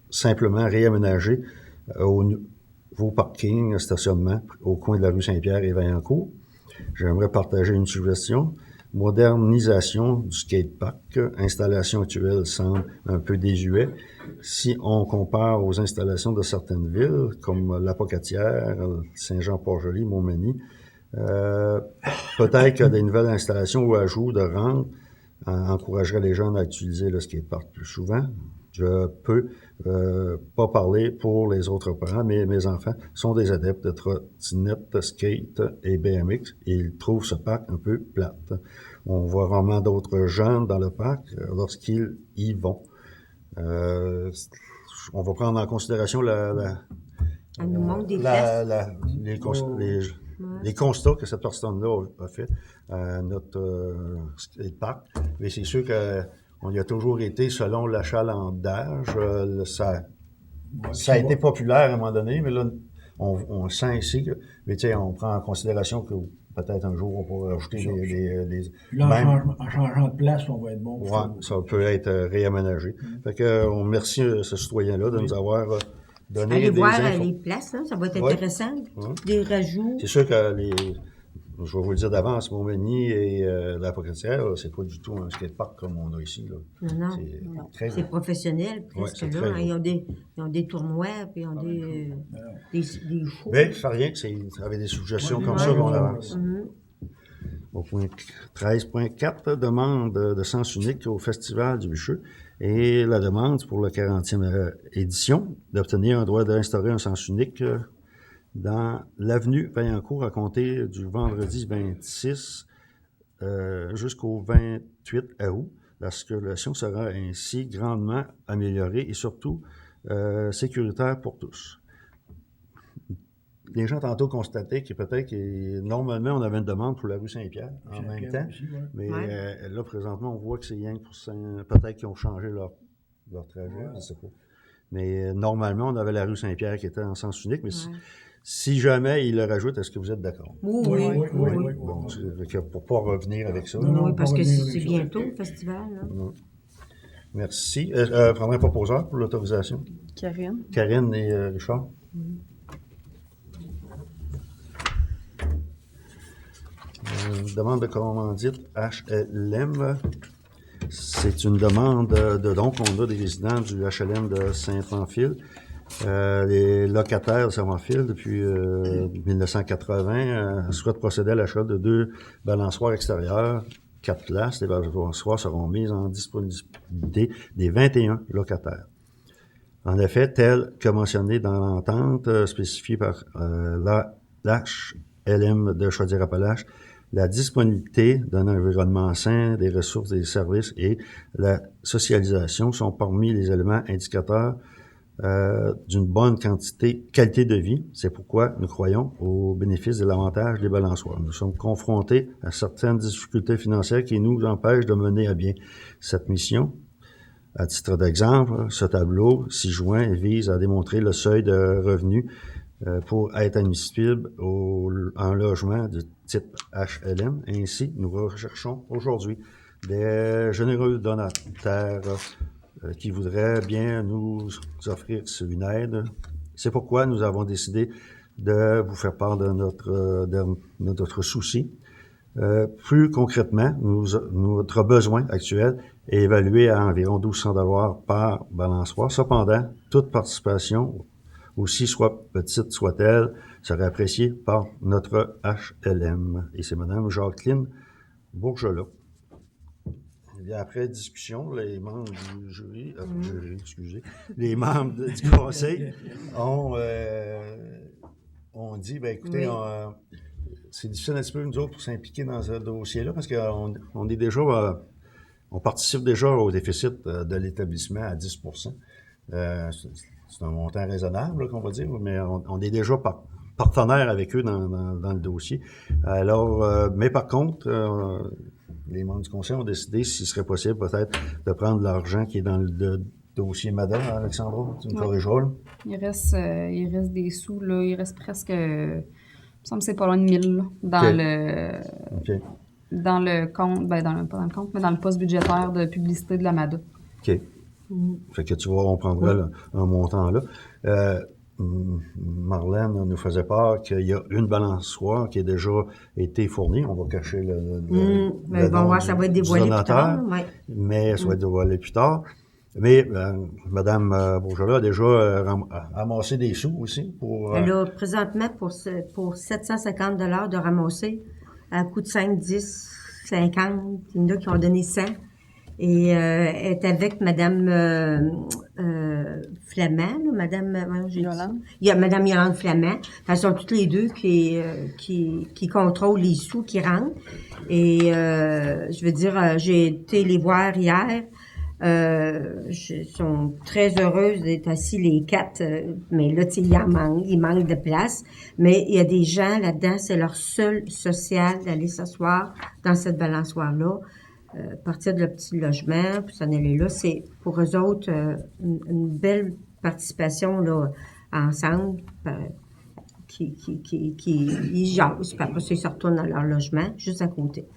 Speaker 1: simplement réaménagées au nouveau parking, stationnement au coin de la rue Saint-Pierre et Vaillancourt. J'aimerais partager une suggestion. Modernisation du skatepark. Installation actuelle semble un peu désuet. Si on compare aux installations de certaines villes, comme La Pocatière, Saint-Jean-Port-Joli, Montmagny, peut-être que des nouvelles installations ou ajouts de rampe encourageraient les jeunes à utiliser le skatepark plus souvent. Je peux pas parler pour les autres parents, mais mes enfants sont des adeptes de trottinette, skate et BMX et ils trouvent ce parc un peu plate. On voit rarement d'autres jeunes dans le parc lorsqu'ils y vont. On va prendre en considération les constats que cette personne-là a fait à notre skatepark. Mais c'est sûr qu'on y a toujours été selon l'achalandage. Ça a été populaire à un moment donné, mais là, on sent ici que, mais tu sais, on prend en considération que peut-être un jour, on pourra ajouter des
Speaker 4: Puis là,
Speaker 1: même,
Speaker 4: en changeant de place, on va être bon.
Speaker 1: ouais, ça peut être réaménagé. Fait que, on remercie ce citoyen-là de nous avoir donné
Speaker 3: Allez
Speaker 1: des
Speaker 3: voir
Speaker 1: infos.
Speaker 3: les places, hein, ça va être
Speaker 1: Ouais.
Speaker 3: intéressant.
Speaker 1: Ouais.
Speaker 3: Des rajouts.
Speaker 1: C'est sûr que je vais vous le dire d'avance, Montmagny et la Pocatière, c'est pas du tout un skatepark comme on a ici, là.
Speaker 3: Non,
Speaker 1: C'est
Speaker 3: non.
Speaker 1: très
Speaker 3: C'est
Speaker 1: gros.
Speaker 3: professionnel,
Speaker 1: Ouais,
Speaker 3: presque
Speaker 1: c'est
Speaker 3: là.
Speaker 1: très
Speaker 3: Hein. Ils ont des tournois, puis ils ont des shows.
Speaker 1: Mais, ça fait rien, avec des suggestions
Speaker 4: Ouais,
Speaker 1: comme
Speaker 4: ouais,
Speaker 1: ça
Speaker 4: ouais,
Speaker 1: qu'on
Speaker 4: ouais,
Speaker 1: avance.
Speaker 3: Mhm.
Speaker 1: Au point 13.4, demande de sens unique au Festival du Bûcheux. Et la demande pour la 40e édition d'obtenir un droit d'instaurer un sens unique dans l'avenue Vaillancourt à compter du vendredi 26 jusqu'au 28 août. La circulation sera ainsi grandement améliorée et surtout sécuritaire pour tous. Les gens tantôt constataient que peut-être que normalement on avait une demande pour la rue Saint-Pierre en même temps,
Speaker 4: Aussi, ouais.
Speaker 1: mais
Speaker 3: Ouais.
Speaker 1: là présentement on voit que c'est rien que pour peut-être qu'ils ont changé leur trajet, je ne sais pas. Mais normalement on avait la rue Saint-Pierre qui était en sens unique, mais
Speaker 3: Ouais.
Speaker 1: si jamais ils le rajoutent, est-ce que vous êtes d'accord?
Speaker 3: Oui,
Speaker 4: Oui,
Speaker 3: oui,
Speaker 4: oui,
Speaker 3: oui.
Speaker 4: oui, oui.
Speaker 1: Bon, pour pas revenir avec ça.
Speaker 4: Non, non,
Speaker 3: Oui, parce
Speaker 4: pas
Speaker 3: que
Speaker 4: revenir
Speaker 3: c'est
Speaker 4: avec ça.
Speaker 3: bientôt le festival. Là.
Speaker 1: Merci. Prendrai un proposeur pour l'autorisation.
Speaker 2: Karine.
Speaker 1: Karine et Richard. Demande de commandite HLM. C'est une demande de don qu'on a des résidents du HLM de Saint-Pamphile. Les locataires de Saint-Pamphile, depuis 1980, souhaitent procéder à l'achat de 2 balançoires extérieures, 4 places. Les balançoires seront mises en disponibilité des 21 locataires. En effet, tel que mentionné dans l'entente spécifiée par l'HLM de Chaudière-Appalaches, la disponibilité d'un environnement sain, des ressources, des services et la socialisation sont parmi les éléments indicateurs d'une bonne qualité de vie. C'est pourquoi nous croyons au bénéfice de l'avantage des balançoires. Nous sommes confrontés à certaines difficultés financières qui nous empêchent de mener à bien cette mission. À titre d'exemple, ce tableau ci-joint vise à démontrer le seuil de revenus pour être admissible à un logement de type HLM. Ainsi, nous recherchons aujourd'hui des généreux donataires qui voudraient bien nous offrir une aide. C'est pourquoi nous avons décidé de vous faire part de notre souci. Plus concrètement, notre besoin actuel est évalué à environ 1200 $ par balançoire. Cependant, toute participation, aussi soit petite soit-elle, serait appréciée par notre HLM. Et c'est Mme Jacqueline Bourgelat. Et après discussion, les membres du jury, les membres du conseil ont dit, ben écoutez, c'est difficile un petit peu, nous autres, pour s'impliquer dans ce dossier-là, parce qu'on est déjà, on participe déjà au déficit de l'établissement à 10 c'est un montant raisonnable, là, qu'on va dire, mais on est déjà partenaire avec eux dans le dossier. Alors, mais par contre, les membres du conseil ont décidé s'il serait possible peut-être de prendre l'argent qui est dans le dossier Madame, Alexandra, tu me corrigeras, là?
Speaker 2: Il reste des sous, là. Il reste presque... il me semble que c'est pas loin de 1000, là, dans le compte, pas dans le compte, mais dans le poste budgétaire de publicité de la MADA.
Speaker 1: OK. Fait que tu vois, on prendra un montant là. Marlène nous faisait part qu'il y a une balançoire qui a déjà été fournie. On va cacher le nom
Speaker 3: ça va être dévoilé plus tard. Ouais.
Speaker 1: Mais ça va être dévoilé plus tard. Mais Mme Bourgelat a déjà amassé des sous aussi pour...
Speaker 3: Elle a présentement pour 750 $ de ramasser à coût de 5, 10, 50. Il y en a qui ont donné 100. Et est avec Madame Flamand, là, Madame
Speaker 2: Yolande.
Speaker 3: Il y a Madame Yolande Flamand. Elles sont toutes les deux qui contrôlent les sous qui rentrent. Et je veux dire, j'ai été les voir hier. Ils sont très heureuses d'être assis les 4, mais là, tu sais, il manque de place. Mais il y a des gens là-dedans, c'est leur seul social d'aller s'asseoir dans cette balançoire-là. Partir de leur petit logement, puis s'en aller là, c'est pour eux autres une belle participation là, ensemble. ils jasent, puis après ça, ils se retournent dans leur logement, juste à côté.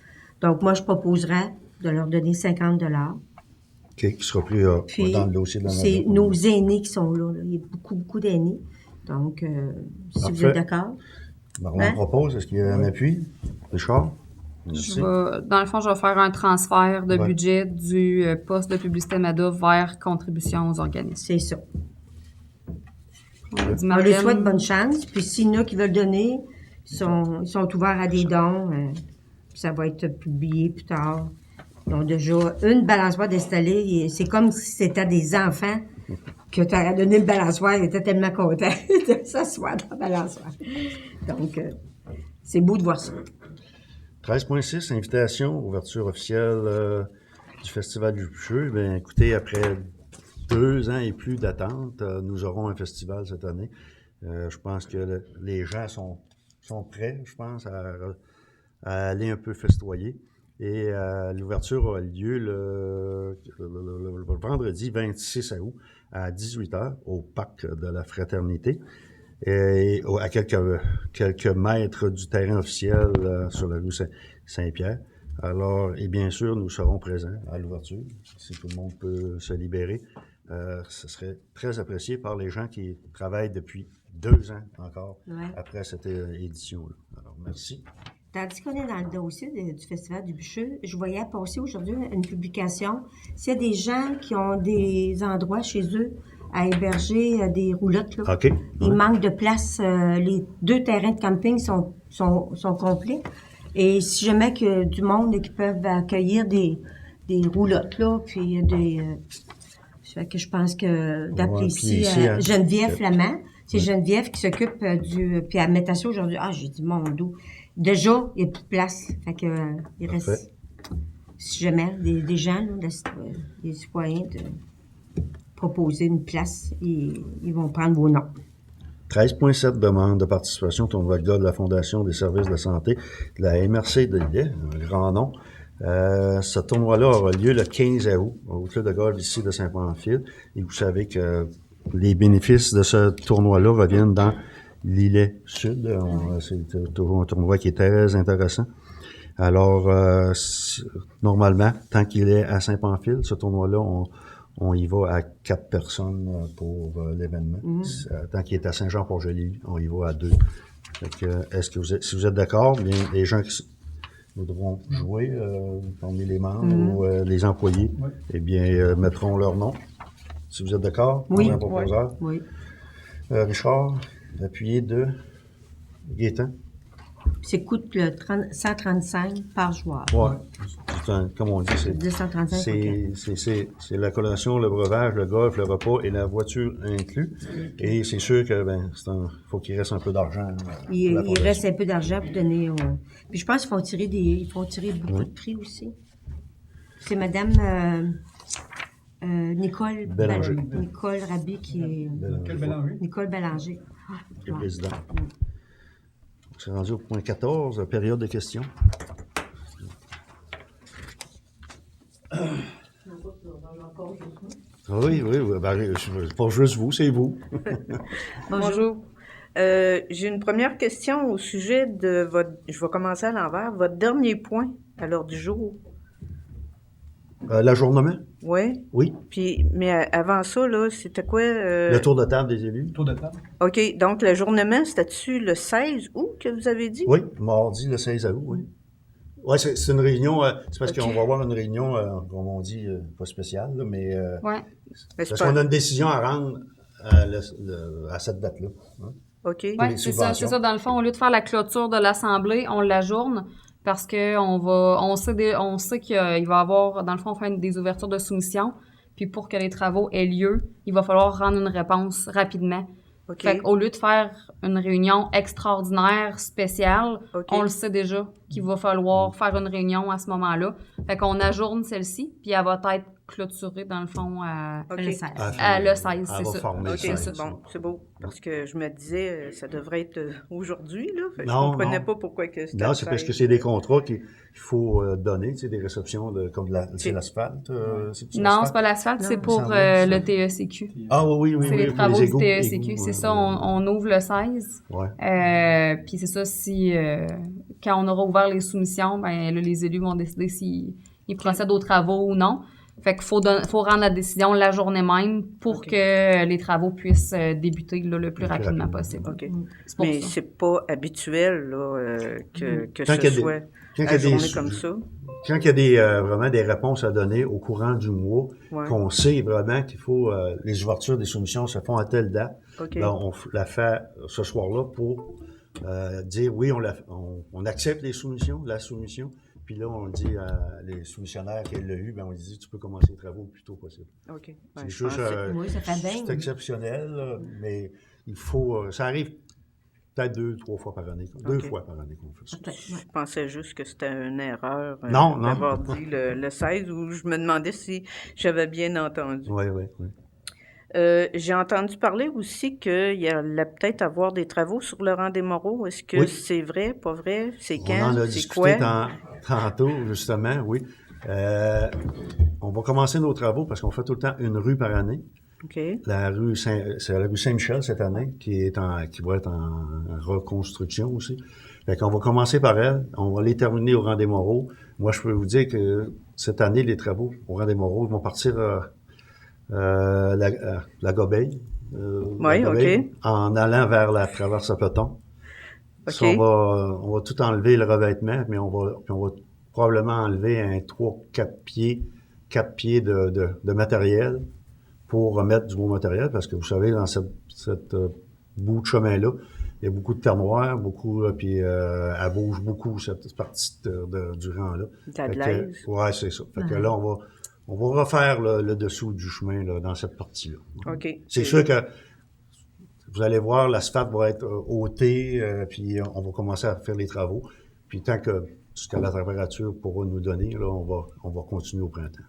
Speaker 3: Donc, moi, je proposerais de leur donner 50
Speaker 1: OK, qui sera pris
Speaker 3: Puis,
Speaker 1: dans le dossier de la
Speaker 3: c'est
Speaker 1: maison.
Speaker 3: nos aînés qui sont là. Il y a beaucoup d'aînés. Donc, si vous
Speaker 1: Parfait.
Speaker 3: êtes d'accord.
Speaker 1: Marlon
Speaker 3: Hein?
Speaker 1: propose, est-ce qu'il y a un appui? Richard? Merci.
Speaker 2: Dans le fond, je vais faire un transfert de
Speaker 1: Ouais.
Speaker 2: budget du poste de publicité MADA vers contribution aux organismes.
Speaker 3: C'est ça.
Speaker 2: On dit
Speaker 3: On les
Speaker 2: Marlène,
Speaker 3: souhaite bonne chance. Puis, s'il y en a qui veulent donner, ils sont ouverts à des dons. Puis ça va être publié plus tard. Ils ont déjà une balançoire d'installer. C'est comme si c'était des enfants que tu as donné une balançoire. Ils étaient tellement contents de s'asseoir dans la balançoire. Donc, c'est beau de voir ça.
Speaker 1: 13.6, invitation, ouverture officielle du Festival du Bûcheux. Bien, écoutez, après 2 ans et plus d'attente, nous aurons un festival cette année. Je pense que les gens sont prêts, je pense, à aller un peu festoyer. Et l'ouverture aura lieu le vendredi 26 août à 18h au Parc de la Fraternité. Et à quelques mètres du terrain officiel sur la rue Saint-Pierre. Alors, et bien sûr, nous serons présents à l'ouverture, si tout le monde peut se libérer. Ce serait très apprécié par les gens qui travaillent depuis 2 ans encore après cette édition-là. Alors, merci.
Speaker 3: Tandis qu'on est dans le dossier du Festival du Bûcheux, je voyais passer aujourd'hui une publication. S'il y a des gens qui ont des endroits chez eux à héberger des roulottes, là,
Speaker 1: OK.
Speaker 3: il manque de place. Les 2 terrains de camping sont complets. Et si jamais que du monde qui peuvent accueillir des roulottes, là, puis fait que je pense que d'appeler ici Geneviève Flamand. C'est Geneviève qui s'occupe puis elle met ça aujourd'hui. Ah, j'ai dit, mon dos. Déjà, il n'y a plus de place. Fait que, il reste, si jamais, des gens, là, des citoyens, de proposer une place, ils vont prendre vos noms.
Speaker 1: 13.7 demandes de participation au tournoi de golf de la Fondation des services de santé de la MRC de Lillet, un grand nom. Ce tournoi-là aura lieu le 15 août au club de golf ici de Saint-Pamphile. Et vous savez que les bénéfices de ce tournoi-là reviennent dans l'îlet sud. C'est toujours un tournoi qui est très intéressant. Alors, normalement, tant qu'il est à Saint-Pamphile, ce tournoi-là, on y va à 4 personnes pour l'événement. Tant qu'il est à Saint-Jean-Port-Joli, on y va à 2. Fait que, si vous êtes d'accord, bien, les gens qui voudront jouer parmi les membres ou les employés, eh bien, mettront leur nom. Si vous êtes d'accord,
Speaker 3: oui.
Speaker 1: un proposeur.
Speaker 3: Oui.
Speaker 1: Richard, appuyé de Gaétan.
Speaker 3: Ça coûte 135 par joueur.
Speaker 1: Oui. Comme on dit, c'est
Speaker 3: 235.
Speaker 1: c'est la collation, le breuvage, le golf, le repas et la voiture inclus. Et c'est sûr que faut qu'il reste un peu d'argent.
Speaker 3: Il reste un peu d'argent pour donner. Puis je pense qu'ils font tirer beaucoup de prix aussi. C'est Madame Nicole
Speaker 1: Bélanger.
Speaker 3: Nicole Rabi qui est. Nicole Bélanger.
Speaker 1: Le président. On s'est rendu au point 14, période de questions. Oui. Ben, pas juste vous, c'est vous.
Speaker 5: Bonjour. J'ai une première question au sujet de votre... Je vais commencer à l'envers. Votre dernier point à l'ordre du jour.
Speaker 1: L'ajournement?
Speaker 5: Oui.
Speaker 1: Oui.
Speaker 5: Puis, mais avant ça, là, c'était quoi?
Speaker 1: Le tour de table des élus?
Speaker 4: Tour de table.
Speaker 5: OK. Donc, l'ajournement, c'était-tu le 16 août que vous avez dit?
Speaker 1: Oui, mardi le 16 août, oui. Oui, c'est une réunion, c'est parce qu'on va avoir une réunion, comme on dit, pas spéciale, là, mais parce qu'on a une décision à rendre à cette date-là. Hein?
Speaker 5: OK.
Speaker 2: Oui, c'est ça. Dans le fond, au lieu de faire la clôture de l'Assemblée, on l'ajourne parce on sait qu'il va y avoir, dans le fond, on fait des ouvertures de soumission. Puis pour que les travaux aient lieu, il va falloir rendre une réponse rapidement.
Speaker 5: OK.
Speaker 2: Fait qu'au lieu de faire une réunion extraordinaire, spéciale, on le sait déjà qu'il va falloir faire une réunion à ce moment-là. Fait qu'on ajourne celle-ci, puis elle va être clôturée, dans le fond,
Speaker 5: OK.
Speaker 3: Le 16.
Speaker 2: le 16,
Speaker 1: Elle
Speaker 2: c'est
Speaker 1: va
Speaker 2: ça.
Speaker 1: former le
Speaker 5: OK,
Speaker 1: 16.
Speaker 5: bon, c'est beau. Parce que je me disais, ça devrait être aujourd'hui, là. Fait que
Speaker 1: Non,
Speaker 5: je comprenais
Speaker 1: non.
Speaker 5: pas pourquoi que c'était
Speaker 1: Non,
Speaker 5: le
Speaker 1: c'est parce que
Speaker 5: 16.
Speaker 1: c'est des contrats qu'il faut donner, tu sais, des réceptions comme c'est
Speaker 5: Ok.
Speaker 1: l'asphalte. C'est-tu
Speaker 2: Non,
Speaker 1: l'asphalte?
Speaker 2: c'est pas l'asphalte, c'est
Speaker 3: Non,
Speaker 2: pour
Speaker 1: ça semblait
Speaker 2: le
Speaker 1: ça.
Speaker 2: TECQ.
Speaker 1: Ah oui, oui,
Speaker 2: C'est
Speaker 1: oui,
Speaker 2: les
Speaker 1: pour
Speaker 2: travaux
Speaker 1: les
Speaker 2: du
Speaker 1: égouts.
Speaker 2: TECQ,
Speaker 1: égouts,
Speaker 2: c'est ça, on ouvre le 16.
Speaker 1: Ouais.
Speaker 2: Puis c'est ça, si quand on aura ouvert les soumissions, ben là, les élus vont décider s'ils procèdent aux travaux ou non. Fait qu'il faut rendre la décision la journée même pour
Speaker 5: Ok.
Speaker 2: que les travaux puissent débuter là, le plus
Speaker 1: Le plus
Speaker 2: rapidement
Speaker 1: rapidement.
Speaker 2: possible.
Speaker 5: OK.
Speaker 2: C'est pour
Speaker 5: Mais
Speaker 2: ça.
Speaker 5: c'est pas habituel, là, que
Speaker 1: Quand
Speaker 5: ce
Speaker 1: il y a des-
Speaker 5: soit
Speaker 1: quand il y a des
Speaker 5: ajourné comme ça.
Speaker 1: Quand il y a vraiment des réponses à donner au courant du mois,
Speaker 5: Ouais.
Speaker 1: qu'on sait vraiment qu'il faut les ouvertures des soumissions se font à telle date,
Speaker 5: OK.
Speaker 1: ben, on la fait ce soir-là pour dire oui, on accepte la soumission, puis là on dit à les soumissionnaires qu'elle l'a eu, ben on dit tu peux commencer les travaux le plus tôt possible.
Speaker 5: OK. Ouais,
Speaker 1: C'est
Speaker 5: je
Speaker 1: juste
Speaker 5: pensais-
Speaker 3: Oui, ça fait bien.
Speaker 1: c'est exceptionnel, là, mais il faut ça arrive peut-être 2-3 fois par année, deux
Speaker 5: OK.
Speaker 1: fois par année qu'on fait ça.
Speaker 3: Peut-être, ouais.
Speaker 5: Je pensais juste que c'était une erreur
Speaker 1: Non, non.
Speaker 5: d'avoir dit le 16, ou je me demandais si j'avais bien entendu.
Speaker 1: Oui, oui, oui.
Speaker 5: J'ai entendu parler aussi qu'il y allait peut-être avoir des travaux sur le rang des Moreaux. Est-ce que
Speaker 1: Oui.
Speaker 5: c'est vrai, pas vrai? C'est
Speaker 1: On
Speaker 5: quand?
Speaker 1: en a
Speaker 5: C'est
Speaker 1: discuté
Speaker 5: quoi?
Speaker 1: tantôt, justement, oui. On va commencer nos travaux parce qu'on fait tout le temps une rue par année.
Speaker 5: OK.
Speaker 1: C'est la rue Saint-Michel cette année qui va être en reconstruction aussi. Fait qu'on va commencer par elle. On va les terminer au rang des Moreaux. Moi, je peux vous dire que cette année, les travaux au rang des Moreaux vont partir la Gobeille.
Speaker 5: Oui,
Speaker 1: la Gobeille,
Speaker 5: OK.
Speaker 1: en allant vers la traverse à Peton.
Speaker 5: OK.
Speaker 1: Ça, on va tout enlever le revêtement, mais on va probablement enlever un 4 pieds de matériel pour remettre du beau matériel, parce que vous savez, dans cette bout de chemin-là, il y a beaucoup de terre beaucoup, puis elle bouge beaucoup, cette partie du rang-là.
Speaker 5: De la glaise.
Speaker 1: Ouais, c'est ça. Fait que là, on va refaire le dessous du chemin là, dans cette partie-là.
Speaker 5: OK.
Speaker 1: C'est sûr que vous allez voir, l'asphalte va être ôté, puis on va commencer à faire les travaux. Puis tant que ce que la température pourra nous donner, là, on va continuer au printemps.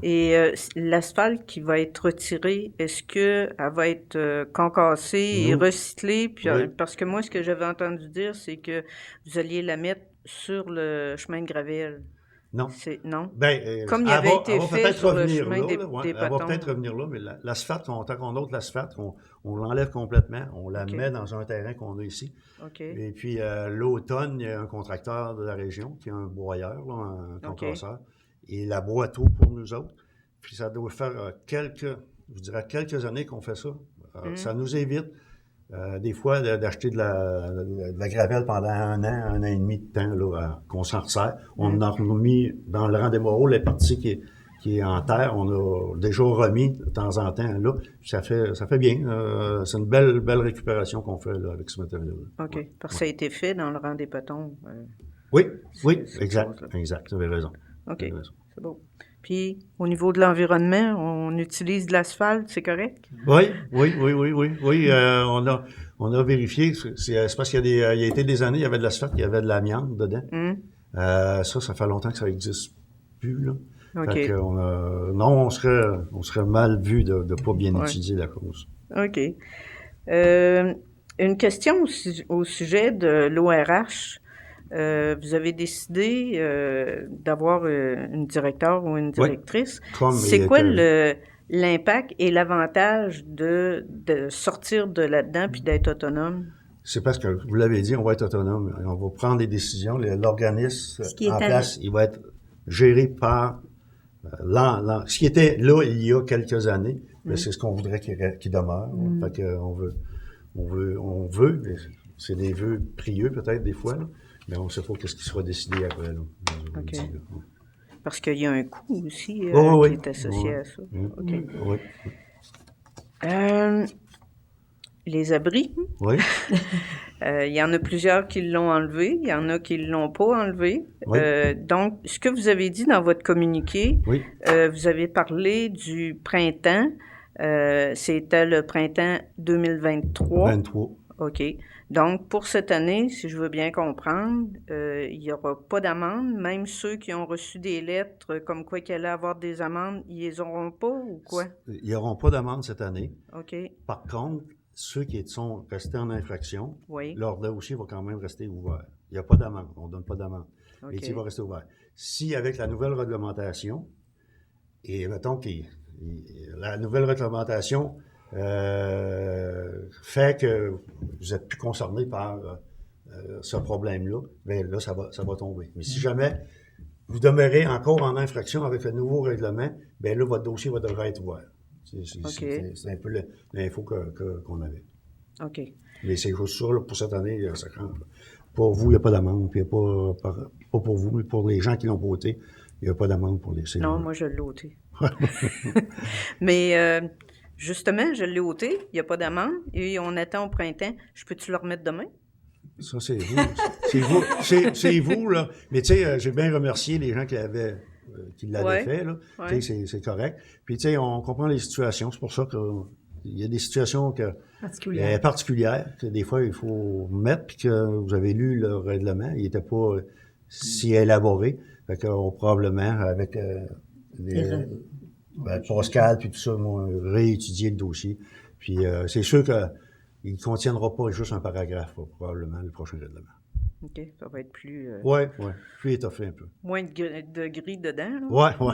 Speaker 5: Et l'asphalte qui va être retirée, est-ce qu'elle va être concassée et
Speaker 1: Nous-
Speaker 5: recyclée? Puis,
Speaker 1: Oui.
Speaker 5: parce que moi, ce que j'avais entendu dire, c'est que vous alliez la mettre sur le chemin de Gravel.
Speaker 1: Non.
Speaker 5: Non?
Speaker 1: Ben,
Speaker 5: Comme il avait été
Speaker 1: elle va
Speaker 5: fait
Speaker 1: peut-être
Speaker 5: sur le
Speaker 1: revenir
Speaker 5: chemin
Speaker 1: là,
Speaker 5: des
Speaker 1: là, ouais,
Speaker 5: des
Speaker 1: elle va
Speaker 5: Patons.
Speaker 1: peut-être revenir là, mais l'asphalte, tant qu'on ôte l'asphalte, on l'enlève complètement, on la
Speaker 5: OK.
Speaker 1: met dans un terrain qu'on a ici.
Speaker 5: OK.
Speaker 1: Et puis, l'automne, il y a un contracteur de la région qui a un broyeur, là, un concasseur, et il aboie tout pour nous autres. Puis ça doit faire quelques années qu'on fait ça. Ça nous évite, des fois, d'acheter de la gravelle pendant un an et demi de temps, là, qu'on s'en resserre. On a remis dans le rang des Moreaux les parties qui est en terre. On a déjà remis de temps en temps là. Ça fait bien. C'est une belle récupération qu'on fait là, avec ce matériel-là.
Speaker 5: OK. Parce que ça a été fait dans le rang des Patons.
Speaker 1: Oui,
Speaker 5: c'est
Speaker 1: exact,
Speaker 5: chose, là.
Speaker 1: exact. Vous avez raison.
Speaker 5: OK.
Speaker 1: Vous avez raison.
Speaker 5: C'est beau. Puis, au niveau de l'environnement, on utilise de l'asphalte, c'est correct?
Speaker 1: Oui. On a vérifié. C'est parce qu'il y a été des années, il y avait de l'asphalte, il y avait de l'amiante dedans. Ça fait longtemps que ça n'existe plus, là.
Speaker 5: OK.
Speaker 1: Fait que on serait mal vu de ne pas bien étudier la cause.
Speaker 5: OK. Une question au sujet de l'ORH. Vous avez décidé d'avoir une directeur ou une directrice.
Speaker 1: Comme
Speaker 5: C'est
Speaker 1: il
Speaker 5: quoi
Speaker 1: était-
Speaker 5: l'impact et l'avantage de sortir de là-dedans puis d'être autonome?
Speaker 1: C'est parce que, vous l'avez dit, on va être autonome. On va prendre des décisions. L'organisme
Speaker 3: Ce qui est
Speaker 1: en
Speaker 3: à-
Speaker 1: place, il va être géré par ce qui était là il y a quelques années. Mais c'est ce qu'on voudrait qu'il demeure. Fait que on veut, mais c'est des vœux prieux peut-être des fois, là, mais on ne sait pas ce qui sera décidé après. Là. Je
Speaker 5: OK.
Speaker 1: dis, là.
Speaker 5: Parce qu'il y a un coût aussi
Speaker 1: Oui.
Speaker 5: qui est associé à ça. OK.
Speaker 1: Oui.
Speaker 5: Les abris,
Speaker 1: Oui.
Speaker 5: il y en a plusieurs qui l'ont enlevé, il y en a qui ne l'ont pas enlevé.
Speaker 1: Oui.
Speaker 5: Donc, ce que vous avez dit dans votre communiqué,
Speaker 1: Oui.
Speaker 5: vous avez parlé du printemps. C'était le printemps 2023.
Speaker 1: 23.
Speaker 5: OK. Donc, pour cette année, si je veux bien comprendre, il n'y aura pas d'amende. Même ceux qui ont reçu des lettres comme quoi qu'il allait avoir des amendes, ils les auront pas ou quoi?
Speaker 1: Ils n'auront pas d'amende cette année.
Speaker 5: OK,
Speaker 1: Par contre, ceux qui sont restés en infraction,
Speaker 5: oui,
Speaker 1: leur dossier va quand même rester ouvert. Il n'y a pas d'amende, on ne donne pas d'amende.
Speaker 5: OK.
Speaker 1: Mais il va rester ouvert. Si, avec la nouvelle réglementation, et mettons que la nouvelle réglementation fait que vous êtes plus concerné par ce problème-là, bien là, ça va tomber. Mais si jamais vous demeurez encore en infraction avec le nouveau règlement, bien là, votre dossier devrait être ouvert. C'est un peu l'info qu'on avait.
Speaker 5: OK.
Speaker 1: Mais c'est juste ça, là, pour cette année, ça craint. Pour vous, il n'y a pas d'amende, puis pas pour vous, mais pour les gens qui l'ont voté, il n'y a pas d'amende pour les seniors.
Speaker 5: Non, moi, je l'ai ôté. Mais justement, je l'ai ôté, il n'y a pas d'amende, et on attend au printemps. Je peux-tu le remettre demain?
Speaker 1: Ça, c'est vous. C'est vous, là. Mais tu sais, j'ai bien remercié les gens qui l'avaient
Speaker 5: Ouais,
Speaker 1: fait, là.
Speaker 5: ouais.
Speaker 1: Tu sais, c'est correct. Puis tu sais, on comprend les situations. C'est pour ça qu'il y a des situations particulières que des fois, il faut mettre, puis que vous avez lu le règlement. Il n'était pas si élaboré. Fait qu'on probablement, avec Pascal, puis tout ça, m'ont réétudié le dossier. Puis c'est sûr qu'il ne contiendra pas juste un paragraphe, probablement, le prochain règlement.
Speaker 5: OK, ça va être plus...
Speaker 1: Oui. Plus étoffé un peu.
Speaker 5: moins de gris dedans, là.
Speaker 1: Ouais.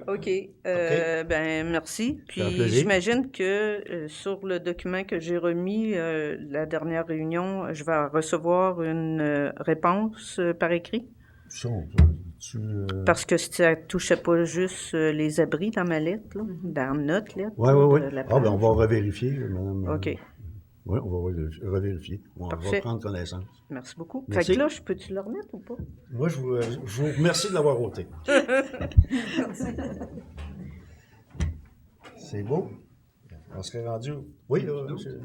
Speaker 5: OK. Ben, merci.
Speaker 1: Ça fait
Speaker 5: Puis
Speaker 1: plaisir.
Speaker 5: j'imagine que sur le document que j'ai remis, la dernière réunion, je vais recevoir une réponse par écrit.
Speaker 1: Ça,
Speaker 5: Parce que ça touchait pas juste les abris dans ma lettre, là, dans notre lettre.
Speaker 1: Oui.
Speaker 5: de la
Speaker 1: Ah, ben on
Speaker 5: page.
Speaker 1: va revérifier, madame.
Speaker 5: OK.
Speaker 1: Oui, on va revérifier. On va
Speaker 5: Parfait.
Speaker 1: prendre connaissance.
Speaker 5: Merci beaucoup.
Speaker 1: Merci.
Speaker 5: Fait que là, peux-tu le remettre ou pas?
Speaker 1: Moi, je vous remercie de l'avoir ôté. C'est beau. On serait rendu. Oui, monsieur.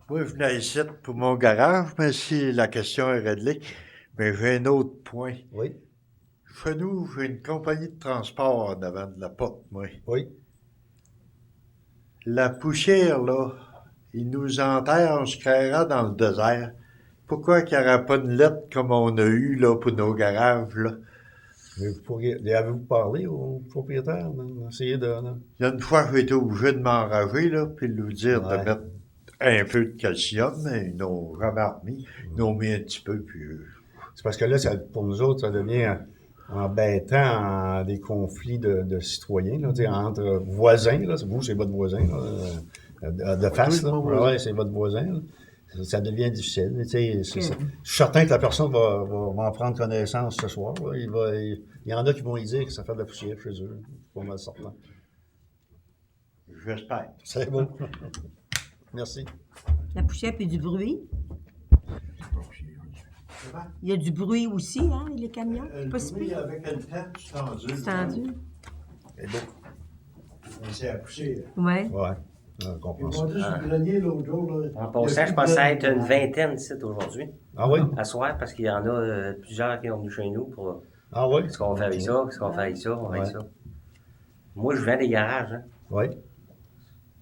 Speaker 6: Moi, je venais ici pour mon garage, mais si la question est réglée, mais j'ai un autre point.
Speaker 1: Oui.
Speaker 6: Chez nous, j'ai une compagnie de transport en avant de la porte, moi.
Speaker 1: Oui.
Speaker 6: La poussière, là, il nous enterre, on se créera dans le désert. Pourquoi qu'il n'y aurait pas une lettre comme on a eu là, pour nos garages, là?
Speaker 1: Mais vous pourriez. Avez-vous parlé au propriétaire? Essayer de.
Speaker 6: Il y a une fois, j'ai été obligé de m'enrager, là, puis de lui dire
Speaker 1: Ouais.
Speaker 6: de mettre un peu de calcium, mais ils n'ont jamais remis. Ils n'ont mis un petit peu, puis...
Speaker 1: C'est parce que là, pour nous autres, ça devient embêtant des conflits de citoyens, là, tu sais, entre voisins. Là, vous, c'est votre voisin, là, de face. Là. Ouais, c'est votre voisin. Là. Ça devient difficile. Tu sais, je suis certain que la personne va en prendre connaissance ce soir. Là. Il y en a qui vont y dire que ça fait de la poussière chez eux. C'est pas mal certain.
Speaker 6: J'espère.
Speaker 1: C'est bon. Merci.
Speaker 3: La poussière puis du bruit. Il y a du bruit aussi, hein, les camions. Pas si pire.
Speaker 6: avec le temps, c'est tendu.
Speaker 3: C'est tendu.
Speaker 1: C'est beau.
Speaker 6: C'est à pousser.
Speaker 3: Ouais.
Speaker 1: Ouais. On comprend ça.
Speaker 7: En passant, je pensais être une vingtaine ici aujourd'hui,
Speaker 1: Ah oui?
Speaker 7: à soir, parce qu'il y en a plusieurs qui sont venus chez nous pour
Speaker 1: Ah oui?
Speaker 7: qu'est-ce qu'on fait avec ça, qu'est-ce qu'on fait avec ça, on fait avec ça. Moi, je vends des garages. Hein.
Speaker 1: Oui.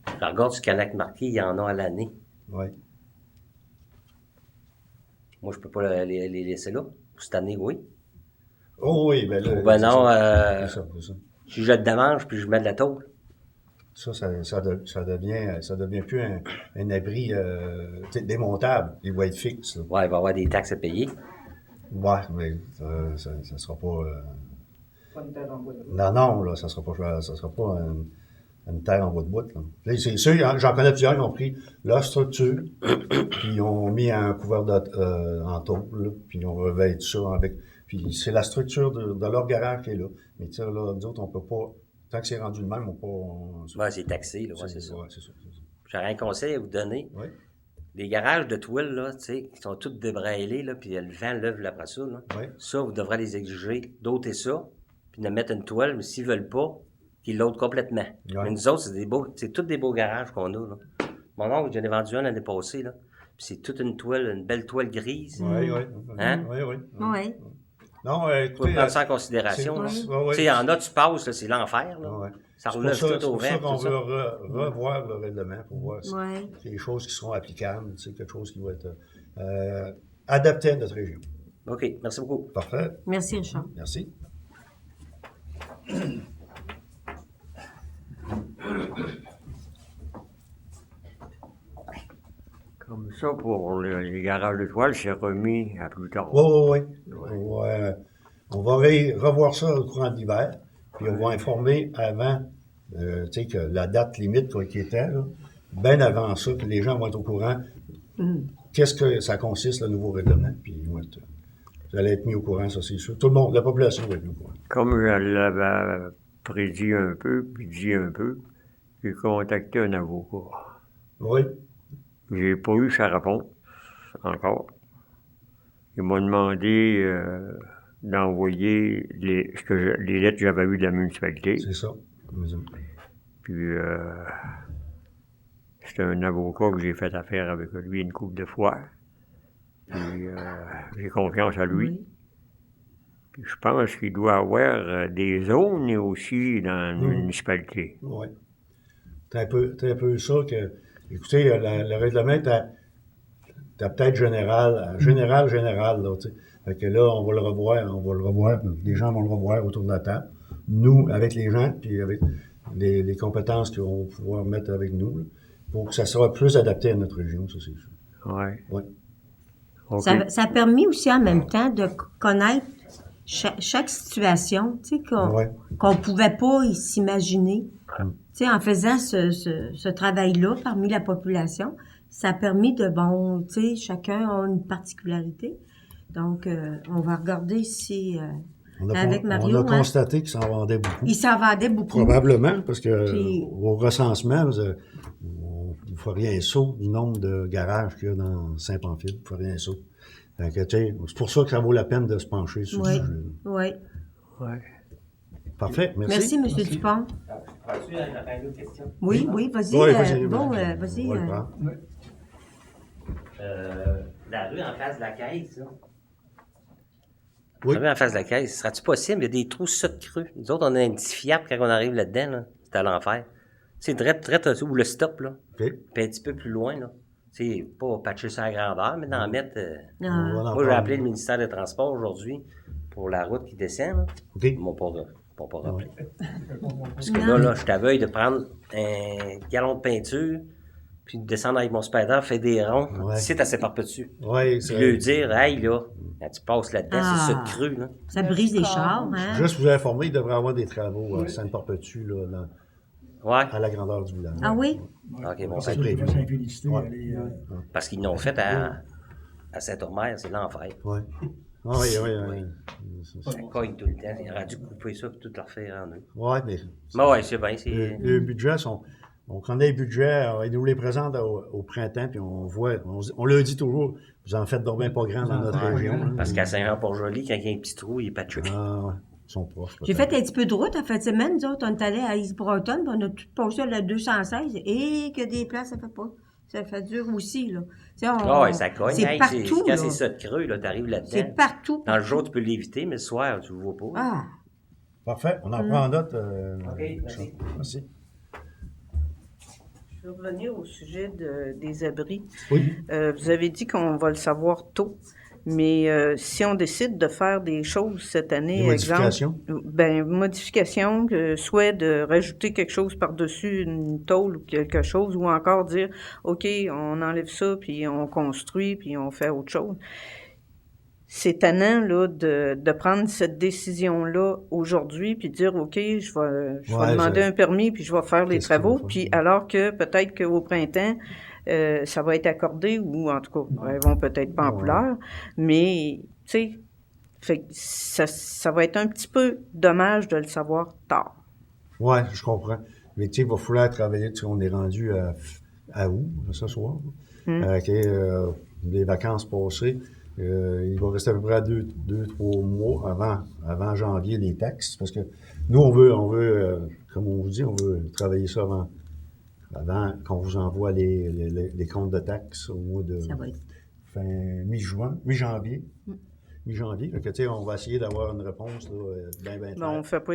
Speaker 7: Je regarde sur Canac marqué, il y en a à l'année.
Speaker 1: Oui.
Speaker 7: Moi, je peux pas les laisser là. Pour cette année, oui.
Speaker 1: Oh oui, ben là.
Speaker 7: Ou ben non,
Speaker 1: c'est ça.
Speaker 7: si je démange puis je mets de la tôle.
Speaker 1: Ça devient plus un abri démontable. Il va être fixe. Là.
Speaker 7: Ouais, il va y avoir des taxes à payer.
Speaker 1: Ouais, mais ça sera pas. Non, là, ça sera pas une terre en bout de bout. Là. C'est sûr, j'en connais plusieurs qui ont pris leur structure, puis ils ont mis un couvert en tôle, là, puis ils ont revêtu ça avec. Puis c'est la structure de leur garage qui est là. Mais tu sais, là, nous autres, on peut pas. Tant que c'est rendu le même, on peut pas.
Speaker 7: Ouais, c'est taxé, là, ouais, c'est ça.
Speaker 1: Ouais, c'est ça.
Speaker 7: J'aurais un conseil à vous donner.
Speaker 1: Oui.
Speaker 7: Les garages de toile, là, tu sais, qui sont tous débraillés, là, puis le vent lève après ça, là.
Speaker 1: Oui.
Speaker 7: Ça, vous devrez les exiger d'ôter ça, puis de mettre une toile, mais s'ils veulent pas, qu'ils l'ôtent complètement.
Speaker 1: Ouais.
Speaker 7: Mais nous autres, c'est tous des beaux garages qu'on a, là. Mon oncle, j'en ai vendu un l'année passée, là. Puis c'est toute une toile, une belle toile grise.
Speaker 1: Oui.
Speaker 7: Hein?
Speaker 1: Oui.
Speaker 3: Oui.
Speaker 1: Non,
Speaker 7: Faut
Speaker 1: écoutez,
Speaker 7: prendre ça en considération.
Speaker 1: c'est-
Speaker 7: là.
Speaker 1: ouais, ouais.
Speaker 7: Tu sais, il y en a, tu passes, là, c'est l'enfer. Là.
Speaker 1: Ouais.
Speaker 7: Ça
Speaker 1: C'est pour
Speaker 7: relève
Speaker 1: ça,
Speaker 7: tout
Speaker 1: c'est
Speaker 7: au
Speaker 1: pour ça
Speaker 7: vert.
Speaker 1: qu'on
Speaker 7: tout ça.
Speaker 1: veut revoir le règlement pour voir si
Speaker 3: Ouais.
Speaker 1: c'est des choses qui seront applicables, c'est quelque chose qui va être adapté à notre région.
Speaker 7: OK, merci beaucoup.
Speaker 1: Parfait.
Speaker 3: Merci, Richard.
Speaker 1: Merci.
Speaker 8: Comme ça, pour les garages de toile, c'est remis à plus tard.
Speaker 1: Oui. On va revoir ça au courant de l'hiver, puis on va informer avant, tu sais, que la date limite quoi, qui était, là, bien avant ça, que les gens vont être au courant. Qu'est-ce que ça consiste, le nouveau règlement, puis vous allez être mis au courant, ça c'est sûr. Tout le monde, la population va être mis au courant.
Speaker 8: Comme je l'avais prédit un peu, puis dit un peu, j'ai contacté un avocat.
Speaker 1: Oui,
Speaker 8: J'ai pas eu sa réponse encore. Il m'a demandé d'envoyer les lettres que j'avais eues de la municipalité.
Speaker 1: c'est ça.
Speaker 8: Puis c'est un avocat que j'ai fait affaire avec lui une couple de fois. Puis j'ai confiance à lui.
Speaker 3: Oui.
Speaker 8: Puis je pense qu'il doit avoir des zones aussi dans la municipalité.
Speaker 1: Oui. C'est un peu ça que. Écoutez, le règlement t'as peut-être général, là, tu sais. Fait que là, on va le revoir. Les gens vont le revoir autour de la table. Nous, avec les gens, puis avec les compétences qu'ils vont pouvoir mettre avec nous, là, pour que ça soit plus adapté à notre région, ça c'est sûr.
Speaker 8: Ouais.
Speaker 1: Oui.
Speaker 8: OK.
Speaker 3: Ça a permis aussi en même temps de connaître chaque situation, tu sais,
Speaker 1: Ouais.
Speaker 3: qu'on pouvait pas s'imaginer. Tu sais, en faisant ce travail-là parmi la population, ça a permis de, bon, tu sais, chacun a une particularité. Donc, on va regarder si avec Mario,
Speaker 1: on a constaté qu'il s'en vendait beaucoup.
Speaker 3: il s'en vendait beaucoup.
Speaker 1: Probablement, parce que
Speaker 3: Puis-
Speaker 1: au recensement, vous ne feriez un saut du nombre de garages qu'il y a dans Saint-Pamphile. Vous feriez un saut. Fait que, tu sais, c'est pour ça que ça vaut la peine de se pencher sur
Speaker 3: Oui.
Speaker 1: ce sujet.
Speaker 3: Oui.
Speaker 8: Ouais.
Speaker 1: Parfait,
Speaker 3: Merci, M. Dupont.
Speaker 7: Peux-tu avoir une autre question?
Speaker 3: Oui, vas-y.
Speaker 1: Oui, vas-y.
Speaker 3: Bon,
Speaker 1: vas-y.
Speaker 3: vas-y.
Speaker 1: On va le prendre.
Speaker 7: La rue en face de la caisse, là.
Speaker 1: Oui.
Speaker 7: La rue en face de la caisse, serait-tu possible? Il y a des trous creux. Nous autres, on est indicifiables quand on arrive là-dedans, là. C'est à l'enfer. C'est très où le stop, là.
Speaker 1: OK.
Speaker 7: Puis un petit peu plus loin, là. C'est pas patcher ça à grandeur, mais d'en mettre.
Speaker 1: On va
Speaker 3: Ah,
Speaker 1: en
Speaker 7: Moi, j'ai
Speaker 1: prendre.
Speaker 7: appelé le ministère des Transports aujourd'hui pour la route qui descend, là.
Speaker 1: OK.
Speaker 7: Ils m'ont pas rappelé. Parce que là, je t'aveuille de prendre un gallon de peinture, puis de descendre avec mon spider, faire des ronds,
Speaker 1: Ouais.
Speaker 7: ici, t'as pas dessus.
Speaker 1: Oui,
Speaker 7: Puis lui dire, hey, là, quand tu passes là-dedans, c'est
Speaker 3: Ah.
Speaker 7: ça cru, là.
Speaker 3: ça brise les chars, hein?
Speaker 1: Juste vous informer, il devrait y avoir des travaux à Sainte-Perpétue, là,
Speaker 7: Ouais.
Speaker 1: à la grandeur du village.
Speaker 3: Ah oui?
Speaker 7: OK, bon,
Speaker 1: C'est
Speaker 7: ben,
Speaker 1: prévu.
Speaker 4: Saint-Félicité,
Speaker 1: Ouais.
Speaker 4: elle est,
Speaker 7: parce qu'ils l'ont fait à Saint-Omer, c'est l'enfer.
Speaker 1: Oui. Oui.
Speaker 7: Ça cogne tout le temps. Il aurait dû couper ça pour tout leur faire en eux.
Speaker 1: Oui, mais
Speaker 7: Mais ouais, c'est bien.
Speaker 1: les budgets sont. On connaît les budgets, ils nous les présentent au printemps, puis on voit, on le dit toujours, vous en faites donc bien pas grand dans notre région. hein.
Speaker 7: Parce qu'à Saint-Jean-Port-Joli, quand il y a un petit trou, il est patché.
Speaker 1: Ah, ouais, ils sont proches.
Speaker 3: J'ai
Speaker 1: peut-être.
Speaker 3: fait un petit peu de route en fin de semaine. Nous autres, on est allés à East Broughton, puis on a tout passé le 216. Et que des places, ça fait pas. Ça fait dur aussi, là. Tu sais,
Speaker 7: Ah ouais, ça cogne.
Speaker 3: C'est
Speaker 7: Hey,
Speaker 3: partout,
Speaker 7: quand
Speaker 3: là.
Speaker 7: c'est ça de creux, là, t'arrives là-dedans.
Speaker 3: C'est partout.
Speaker 7: Dans le jour, tu peux l'éviter, mais le soir, tu le vois pas.
Speaker 3: Ah,
Speaker 1: Parfait, on en prend note.
Speaker 7: merci.
Speaker 1: Merci.
Speaker 5: Je veux revenir au sujet des abris.
Speaker 1: Oui.
Speaker 5: Vous avez dit qu'on va le savoir tôt, mais si on décide de faire des choses cette année,
Speaker 1: Des modifications?
Speaker 5: modification, soit de rajouter quelque chose par-dessus une tôle ou quelque chose, ou encore dire, OK, on enlève ça, puis on construit, puis on fait autre chose. C'est tannant là, de prendre cette décision-là aujourd'hui, puis dire, OK, je vais
Speaker 1: Ouais,
Speaker 5: demander
Speaker 1: ça-
Speaker 5: un permis, puis je vais faire les
Speaker 1: Qu'est-ce qu'il
Speaker 5: travaux,
Speaker 1: faut faire?
Speaker 5: puis alors que peut-être qu'au printemps, ça va être accordé, ou en tout cas, elles vont peut-être pas en
Speaker 1: Ouais.
Speaker 5: couleur, mais, tu sais, fait que ça va être un petit peu dommage de le savoir tard.
Speaker 1: Oui, je comprends. Mais tu sais, il va falloir travailler, tu sais, on est rendu à août, ce soir. Les vacances passées. Il va rester à peu près 2-3 mois avant janvier les taxes. Parce que nous, on veut, comme on vous dit, on veut travailler ça avant qu'on vous envoie les comptes de taxes au mois de
Speaker 3: ça va être.
Speaker 1: mi-janvier. mi-janvier. Fait que, tu sais, on va essayer d'avoir une réponse bien
Speaker 5: Ben,
Speaker 1: claire.
Speaker 5: on fait pas,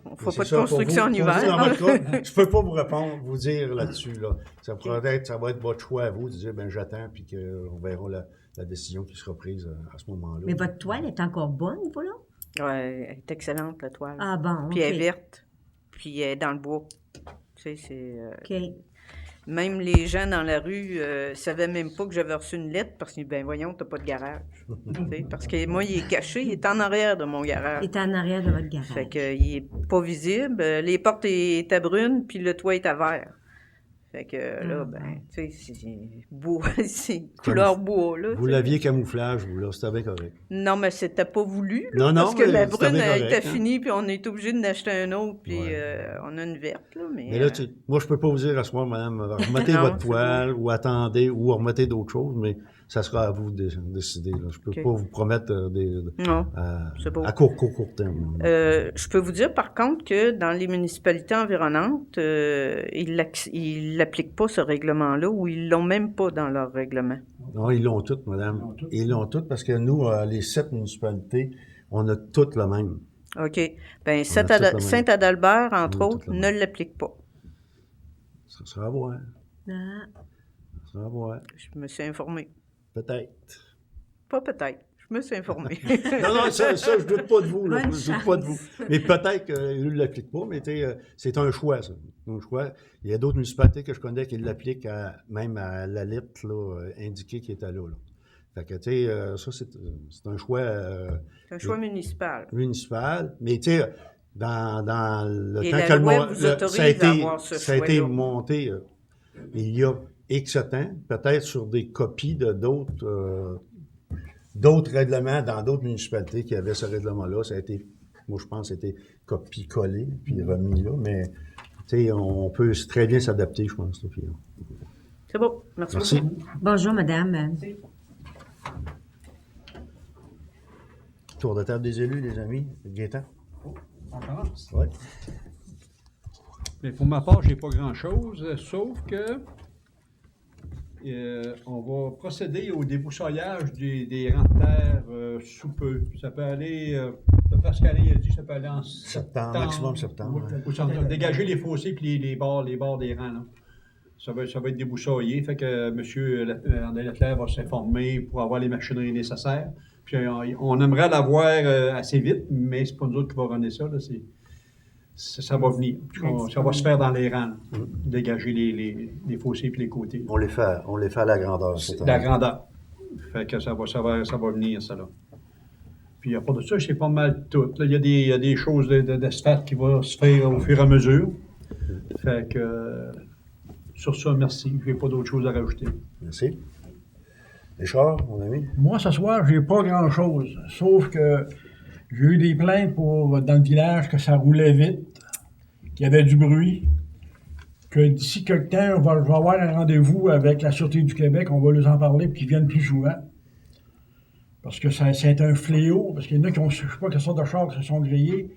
Speaker 5: on fera
Speaker 1: C'est
Speaker 5: pas de
Speaker 1: ça, pour
Speaker 5: construction en
Speaker 1: vous,
Speaker 5: hiver.
Speaker 1: pour vous, dans votre cas, je peux pas vous répondre, vous dire là-dessus. Là. Ça va être votre choix à vous de dire, ben j'attends, puis qu'on verra la décision qui sera prise à ce moment-là.
Speaker 3: Mais votre toile est encore bonne, voilà?
Speaker 5: Ouais, elle est excellente, la toile.
Speaker 3: Ah bon,
Speaker 5: Puis elle est
Speaker 3: OK.
Speaker 5: verte, puis elle est dans le bois. Tu sais, c'est...
Speaker 3: OK.
Speaker 5: Même les gens dans la rue savaient même pas que j'avais reçu une lettre parce que, ben voyons, t'as pas de garage. Tu sais, parce que moi, il est caché, il est en arrière de mon garage.
Speaker 3: Il est en arrière de votre garage.
Speaker 5: Fait que, il est pas visible. Les portes étaient brunes, puis le toit était vert. Fait que là, ben, tu sais, c'est bois, c'est couleur bois, là.
Speaker 1: Vous
Speaker 5: tu sais.
Speaker 1: l'aviez camouflage, vous, là, c'était bien correct.
Speaker 5: Non, mais c'était pas voulu. Là,
Speaker 1: Non, non,
Speaker 5: parce que
Speaker 1: mais
Speaker 5: la
Speaker 1: c'était
Speaker 5: brune
Speaker 1: bien
Speaker 5: elle
Speaker 1: correct,
Speaker 5: était
Speaker 1: hein.
Speaker 5: finie, puis on est obligé d'en acheter un autre, puis
Speaker 1: Ouais.
Speaker 5: on a une verte, là.
Speaker 1: Mais là, moi, je peux pas vous dire à ce moment, madame, remettez
Speaker 5: Non,
Speaker 1: votre
Speaker 5: c'est
Speaker 1: toile ou attendez ou remettez d'autres choses, mais ça sera à vous de décider. Là. Je peux
Speaker 5: OK.
Speaker 1: pas vous promettre
Speaker 5: Non, c'est beau.
Speaker 1: à court terme.
Speaker 5: Je peux vous dire, par contre, que dans les municipalités environnantes, ils l'appliquent pas, ce règlement-là, ou ils l'ont même pas dans leur règlement.
Speaker 1: Non, ils l'ont toutes, madame.
Speaker 4: Ils l'ont toutes.
Speaker 1: Ils l'ont toutes parce que nous, les 7 municipalités, on a toutes le même.
Speaker 5: OK. Bien,
Speaker 1: On a toutes la même.
Speaker 5: Saint-Adalbert, entre
Speaker 1: On a
Speaker 5: autres,
Speaker 1: toutes la
Speaker 5: ne l'applique pas.
Speaker 1: Ça sera à voir.
Speaker 3: Ah.
Speaker 1: Ça sera à voir.
Speaker 5: Je me suis informée.
Speaker 1: Peut-être.
Speaker 5: Pas peut-être. Je me suis informée.
Speaker 1: Non, ça, je doute pas de vous. Là.
Speaker 3: Bonne
Speaker 1: Je doute pas de vous. Mais peut-être qu'ils ne l'appliquent pas, mais c'est un choix, ça. Un choix. Il y a d'autres municipalités que je connais qui l'appliquent même à la lettre là, indiquée qui était là. Fait que, tu sais, ça, c'est un choix
Speaker 5: C'est un choix municipal.
Speaker 1: municipal. Mais, tu sais, dans le
Speaker 5: Et
Speaker 1: temps
Speaker 5: la
Speaker 1: que
Speaker 5: loi vous autorise à avoir ce
Speaker 1: ça a été
Speaker 5: choix-là.
Speaker 1: monté il y a X temps, peut-être sur des copies de d'autres règlements dans d'autres municipalités qui avaient ce règlement-là. Ça a été, moi, je pense, c'était copié-collé, puis remis là. Mais, tu sais, on peut très bien s'adapter, je pense. Là, puis,
Speaker 5: C'est beau. Merci.
Speaker 1: merci.
Speaker 5: beaucoup.
Speaker 3: Bonjour, madame.
Speaker 1: Tour de table des élus, les amis. Gaétan.
Speaker 4: On commence.
Speaker 1: Ouais.
Speaker 4: Mais pour ma part, j'ai pas grand-chose, sauf que on va procéder au débroussaillage des rangs de terre sous peu. Ça peut aller, Pascal a dit, ça peut aller en septembre.
Speaker 1: Maximum septembre.
Speaker 4: Ouais. Dégager les fossés puis les bords des rangs. Là. Ça va être débroussaillé. Fait que M. André Leclerc va s'informer pour avoir les machineries nécessaires. Puis on aimerait l'avoir assez vite, mais c'est pas nous autres qui va runner ça. Là, ça va venir. Ça va se faire dans les rangs. Là. Dégager les fossés puis les côtés.
Speaker 1: On les fait à la grandeur. cette
Speaker 4: La
Speaker 1: année.
Speaker 4: grandeur. Fait que ça va venir, ça là. Puis à part de ça, c'est pas mal tout. Là, il y a des choses d'asphalte qui vont se faire au fur et à mesure. Fait que sur ça, merci. Je n'ai pas d'autre chose à rajouter.
Speaker 1: Merci. Richard, mon ami.
Speaker 9: Moi, ce soir, j'ai pas grand-chose. Sauf que j'ai eu des plaintes dans le village que ça roulait vite, qu'il y avait du bruit, que d'ici quelque temps, je vais avoir un rendez-vous avec la Sûreté du Québec, on va leur en parler pour qu'ils viennent plus souvent. Parce que c'est un fléau, parce qu'il y en a qui ont, je sais pas quelle sorte de chars qui se sont grillés,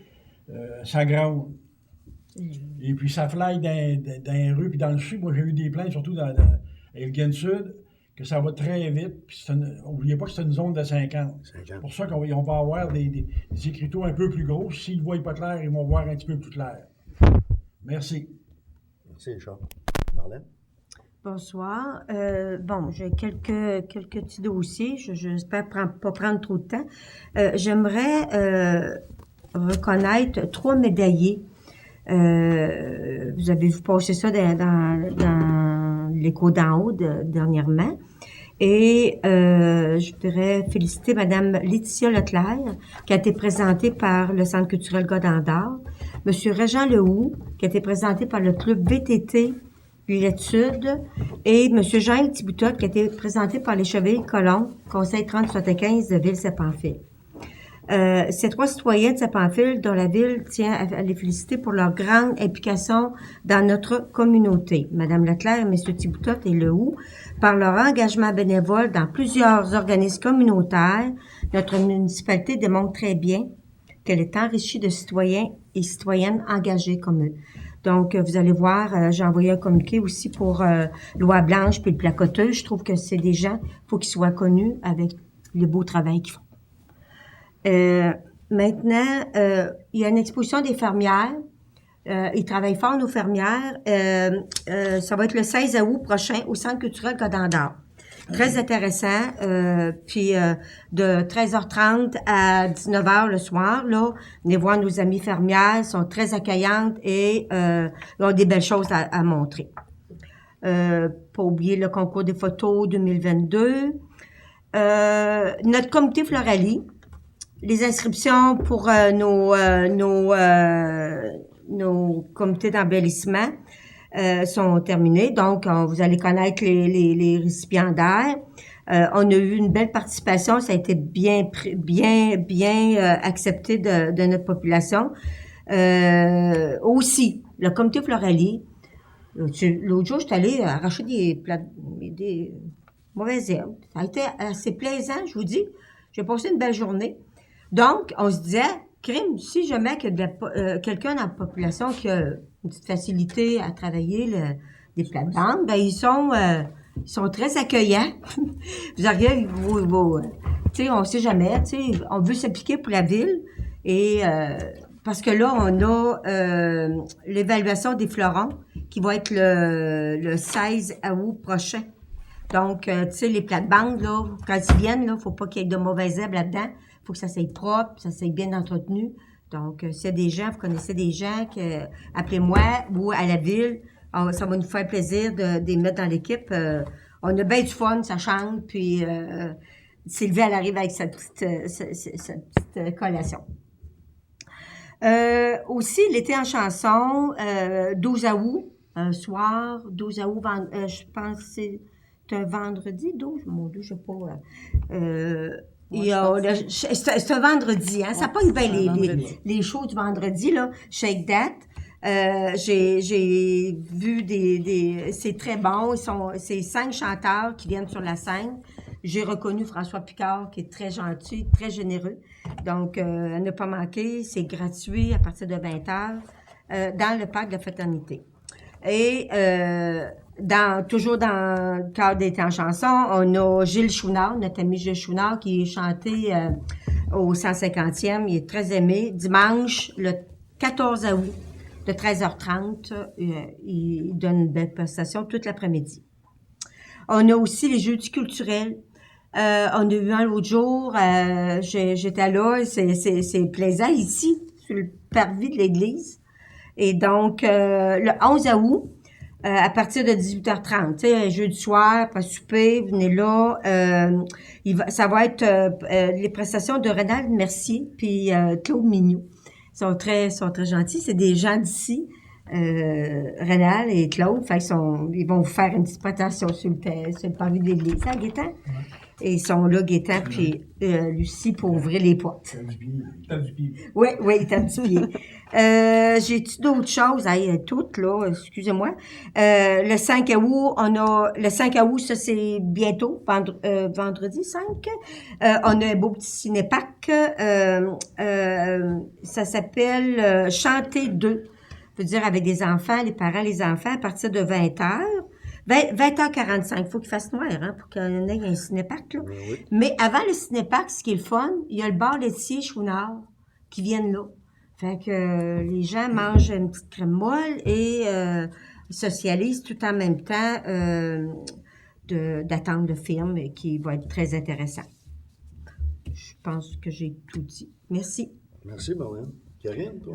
Speaker 9: ça gronde. Et puis ça fly dans les rues, puis dans le sud, moi j'ai eu des plaintes, surtout dans Elgin Sud, que ça va très vite. Puis n'oubliez pas que c'est une zone de 50. C'est pour ça qu'on va avoir des écriteaux un peu plus gros. S'ils ne voient pas clair, ils vont voir un petit peu plus clair. Merci.
Speaker 1: Merci, Richard. Marlène.
Speaker 3: Bonsoir. Bon, j'ai quelques petits dossiers. J'espère pas prendre trop de temps. J'aimerais reconnaître 3 médaillés. Vous avez vu passer ça dans l'écho d'en haut dernièrement. Et je voudrais féliciter Mme Laetitia Leclerc, qui a été présentée par le Centre culturel Godendard, M. Régent Lehoux, qui a été présenté par le club VTT L'étude, et M. Jean Thiboutot, qui a été présenté par les Chevaliers Colomb, Conseil 3075 de Ville-Seppenfil. Ces 3 citoyens de Seppenfil, dont la Ville tient à les féliciter pour leur grande implication dans notre communauté. Mme Leclerc, M. Thiboutot et Lehoux, par leur engagement bénévole dans plusieurs organismes communautaires, notre municipalité démontre très bien qu'elle est enrichie de citoyens et citoyennes engagés comme eux. Donc, vous allez voir, j'ai envoyé un communiqué aussi pour Loi Blanche puis le Placoteux. Je trouve que c'est des gens, il faut qu'ils soient connus avec le beau travail qu'ils font. Maintenant, il y a une exposition des fermières. Ils travaillent fort, nos fermières. Ça va être le 16 août prochain au Centre culturel Godendard. Très intéressant. Puis de 13h30 à 19h le soir, là, venez voir nos amies fermières, sont très accueillantes et ils ont des belles choses à montrer. Pas oublier le concours des photos 2022. Notre comité Floralie, les inscriptions pour nos comités d'embellissement sont terminées. Donc, vous allez connaître les récipiendaires. On a eu une belle participation. Ça a été bien accepté de notre population. Aussi, le comité Floralie. L'autre jour, je suis allée arracher des mauvaises herbes. Ça a été assez plaisant, je vous dis. J'ai passé une belle journée. Donc, on se disait, crime, si jamais que quelqu'un dans la population qui a une petite facilité à travailler des plates-bandes, ben ils sont très accueillants. Vous arrivez, tu sais, on sait jamais, tu sais, on veut s'appliquer pour la ville et parce que là, on a l'évaluation des fleurons qui va être le 16 août prochain. Donc, tu sais, les plates-bandes, là, quand ils viennent, là, faut pas qu'il y ait de mauvaises herbes là-dedans. Faut que ça soit propre, ça soit bien entretenu. Donc, s'il y a des gens, vous connaissez des gens, appelez-moi ou à la ville. Ça va nous faire plaisir de les mettre dans l'équipe. On a bien du fun, ça chante, puis Sylvie, elle arrive avec sa petite collation. Aussi, l'été en chanson, 12 août, un soir, 12 août, je pense que c'est un vendredi, 12, mon Dieu, je sais pas. C'est un vendredi, hein? Ça pogne bien les shows du vendredi, là. Shake That. J'ai vu c'est très bon. C'est 5 chanteurs qui viennent sur la scène. J'ai reconnu François Picard, qui est très gentil, très généreux. Donc, à ne pas manquer, c'est gratuit à partir de 20h dans le parc de la Fraternité. Et toujours dans le cadre des temps chansons, on a Gilles Chouinard, notre ami Gilles Chouinard, qui est chanté au 150e. Il est très aimé. Dimanche, le 14 août, de 13h30, il donne une belle prestation toute l'après-midi. On a aussi les jeudis culturels. On a eu un l'autre jour, j'étais là, c'est plaisant ici, sur le parvis de l'église. Et donc, le 11 août, à partir de 18h30, tu sais, jeudi soir, pas souper, venez là. Ça va être les prestations de Renald Mercier puis Claude Mignot. Ils sont très gentils. C'est des gens d'ici, Renald et Claude. Fait ils vont vous faire une petite prestation sur le parvis de l'église. Ça, Gaétan? Et ils sont là, Gaétan, puis Lucie, pour ouvrir les portes. Oui, ils tapent du pied. J'ai-tu d'autres choses? Toutes, là, excusez-moi. Le 5 août, le 5 août, ça, c'est bientôt, vendredi 5. On a un beau petit cinéparc. Ça s'appelle Chanter 2. Je veux dire, avec des enfants, les parents, les enfants, à partir de 20h. 20h45, il faut qu'il fasse noir, hein, pour qu'il y ait un cinéparc, là. Oui. Mais avant le cinéparc, ce qui est le fun, il y a le bar laitier Chouinard qui viennent là. Fait que les gens mangent une petite crème molle et socialisent tout en même temps d'attendre le film qui va être très intéressant. Je pense que j'ai tout dit. Merci.
Speaker 1: Merci, Maureen. Karine, toi?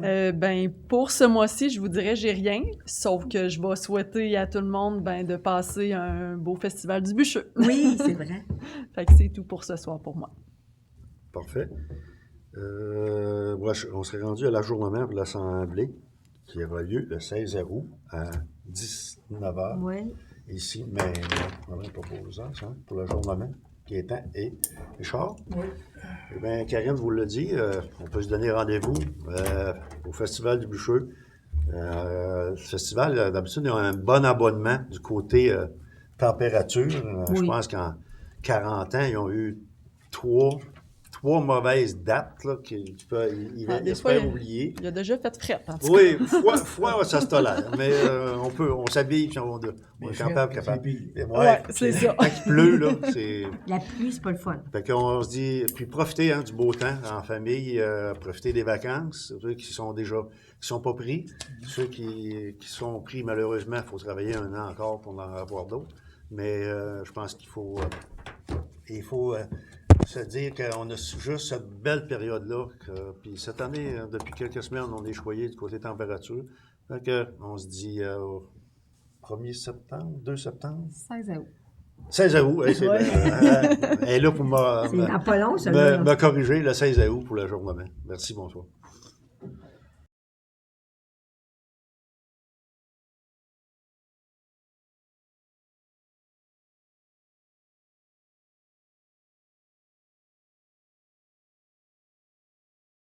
Speaker 10: Pour ce mois-ci, je vous dirais j'ai rien, sauf que je vais souhaiter à tout le monde de passer un beau festival du Bûcheux.
Speaker 3: Oui, c'est vrai.
Speaker 10: Fait que c'est tout pour ce soir pour moi.
Speaker 1: Parfait. On serait rendu à l'ajournement pour l'Assemblée qui aura lieu le 16 août à 19h.
Speaker 3: Oui.
Speaker 1: Ici, mais on va proposer ça pour l'ajournement. Gaétan et Richard.
Speaker 9: Oui.
Speaker 1: Eh bien, Karine vous l'a dit, on peut se donner rendez-vous au Festival du Bûcheux. Le festival, d'habitude, il y a un bon abonnement du côté température. Oui. Je pense qu'en 40 ans, ils ont eu trois 3 mauvaises dates là, qu'il
Speaker 10: Des
Speaker 1: espère
Speaker 10: fois,
Speaker 1: oublier.
Speaker 10: Il a déjà fait fret, en tout cas.
Speaker 1: Oui, froid, ça se tolère. Mais on s'habille puis on est capable.
Speaker 10: Ouais, c'est ça.
Speaker 1: Quand il pleut, là, c'est...
Speaker 3: La pluie, c'est pas le fun.
Speaker 1: Fait qu'on se dit, puis profitez du beau temps en famille, profitez des vacances, ceux qui sont pas pris, ceux qui sont pris, malheureusement, il faut travailler 1 an encore pour en avoir d'autres. Mais je pense qu'il faut se dire qu'on a juste cette belle période-là. Puis cette année, depuis quelques semaines, on est choyé du côté température. Fait que, on se dit 1er septembre, 2 septembre?
Speaker 2: 16 août.
Speaker 1: 16 août, c'est
Speaker 10: Ouais.
Speaker 1: elle est là pour
Speaker 3: C'est dans pas long, ça.
Speaker 1: me corriger le 16 août pour l'ajournement. Merci, bonsoir.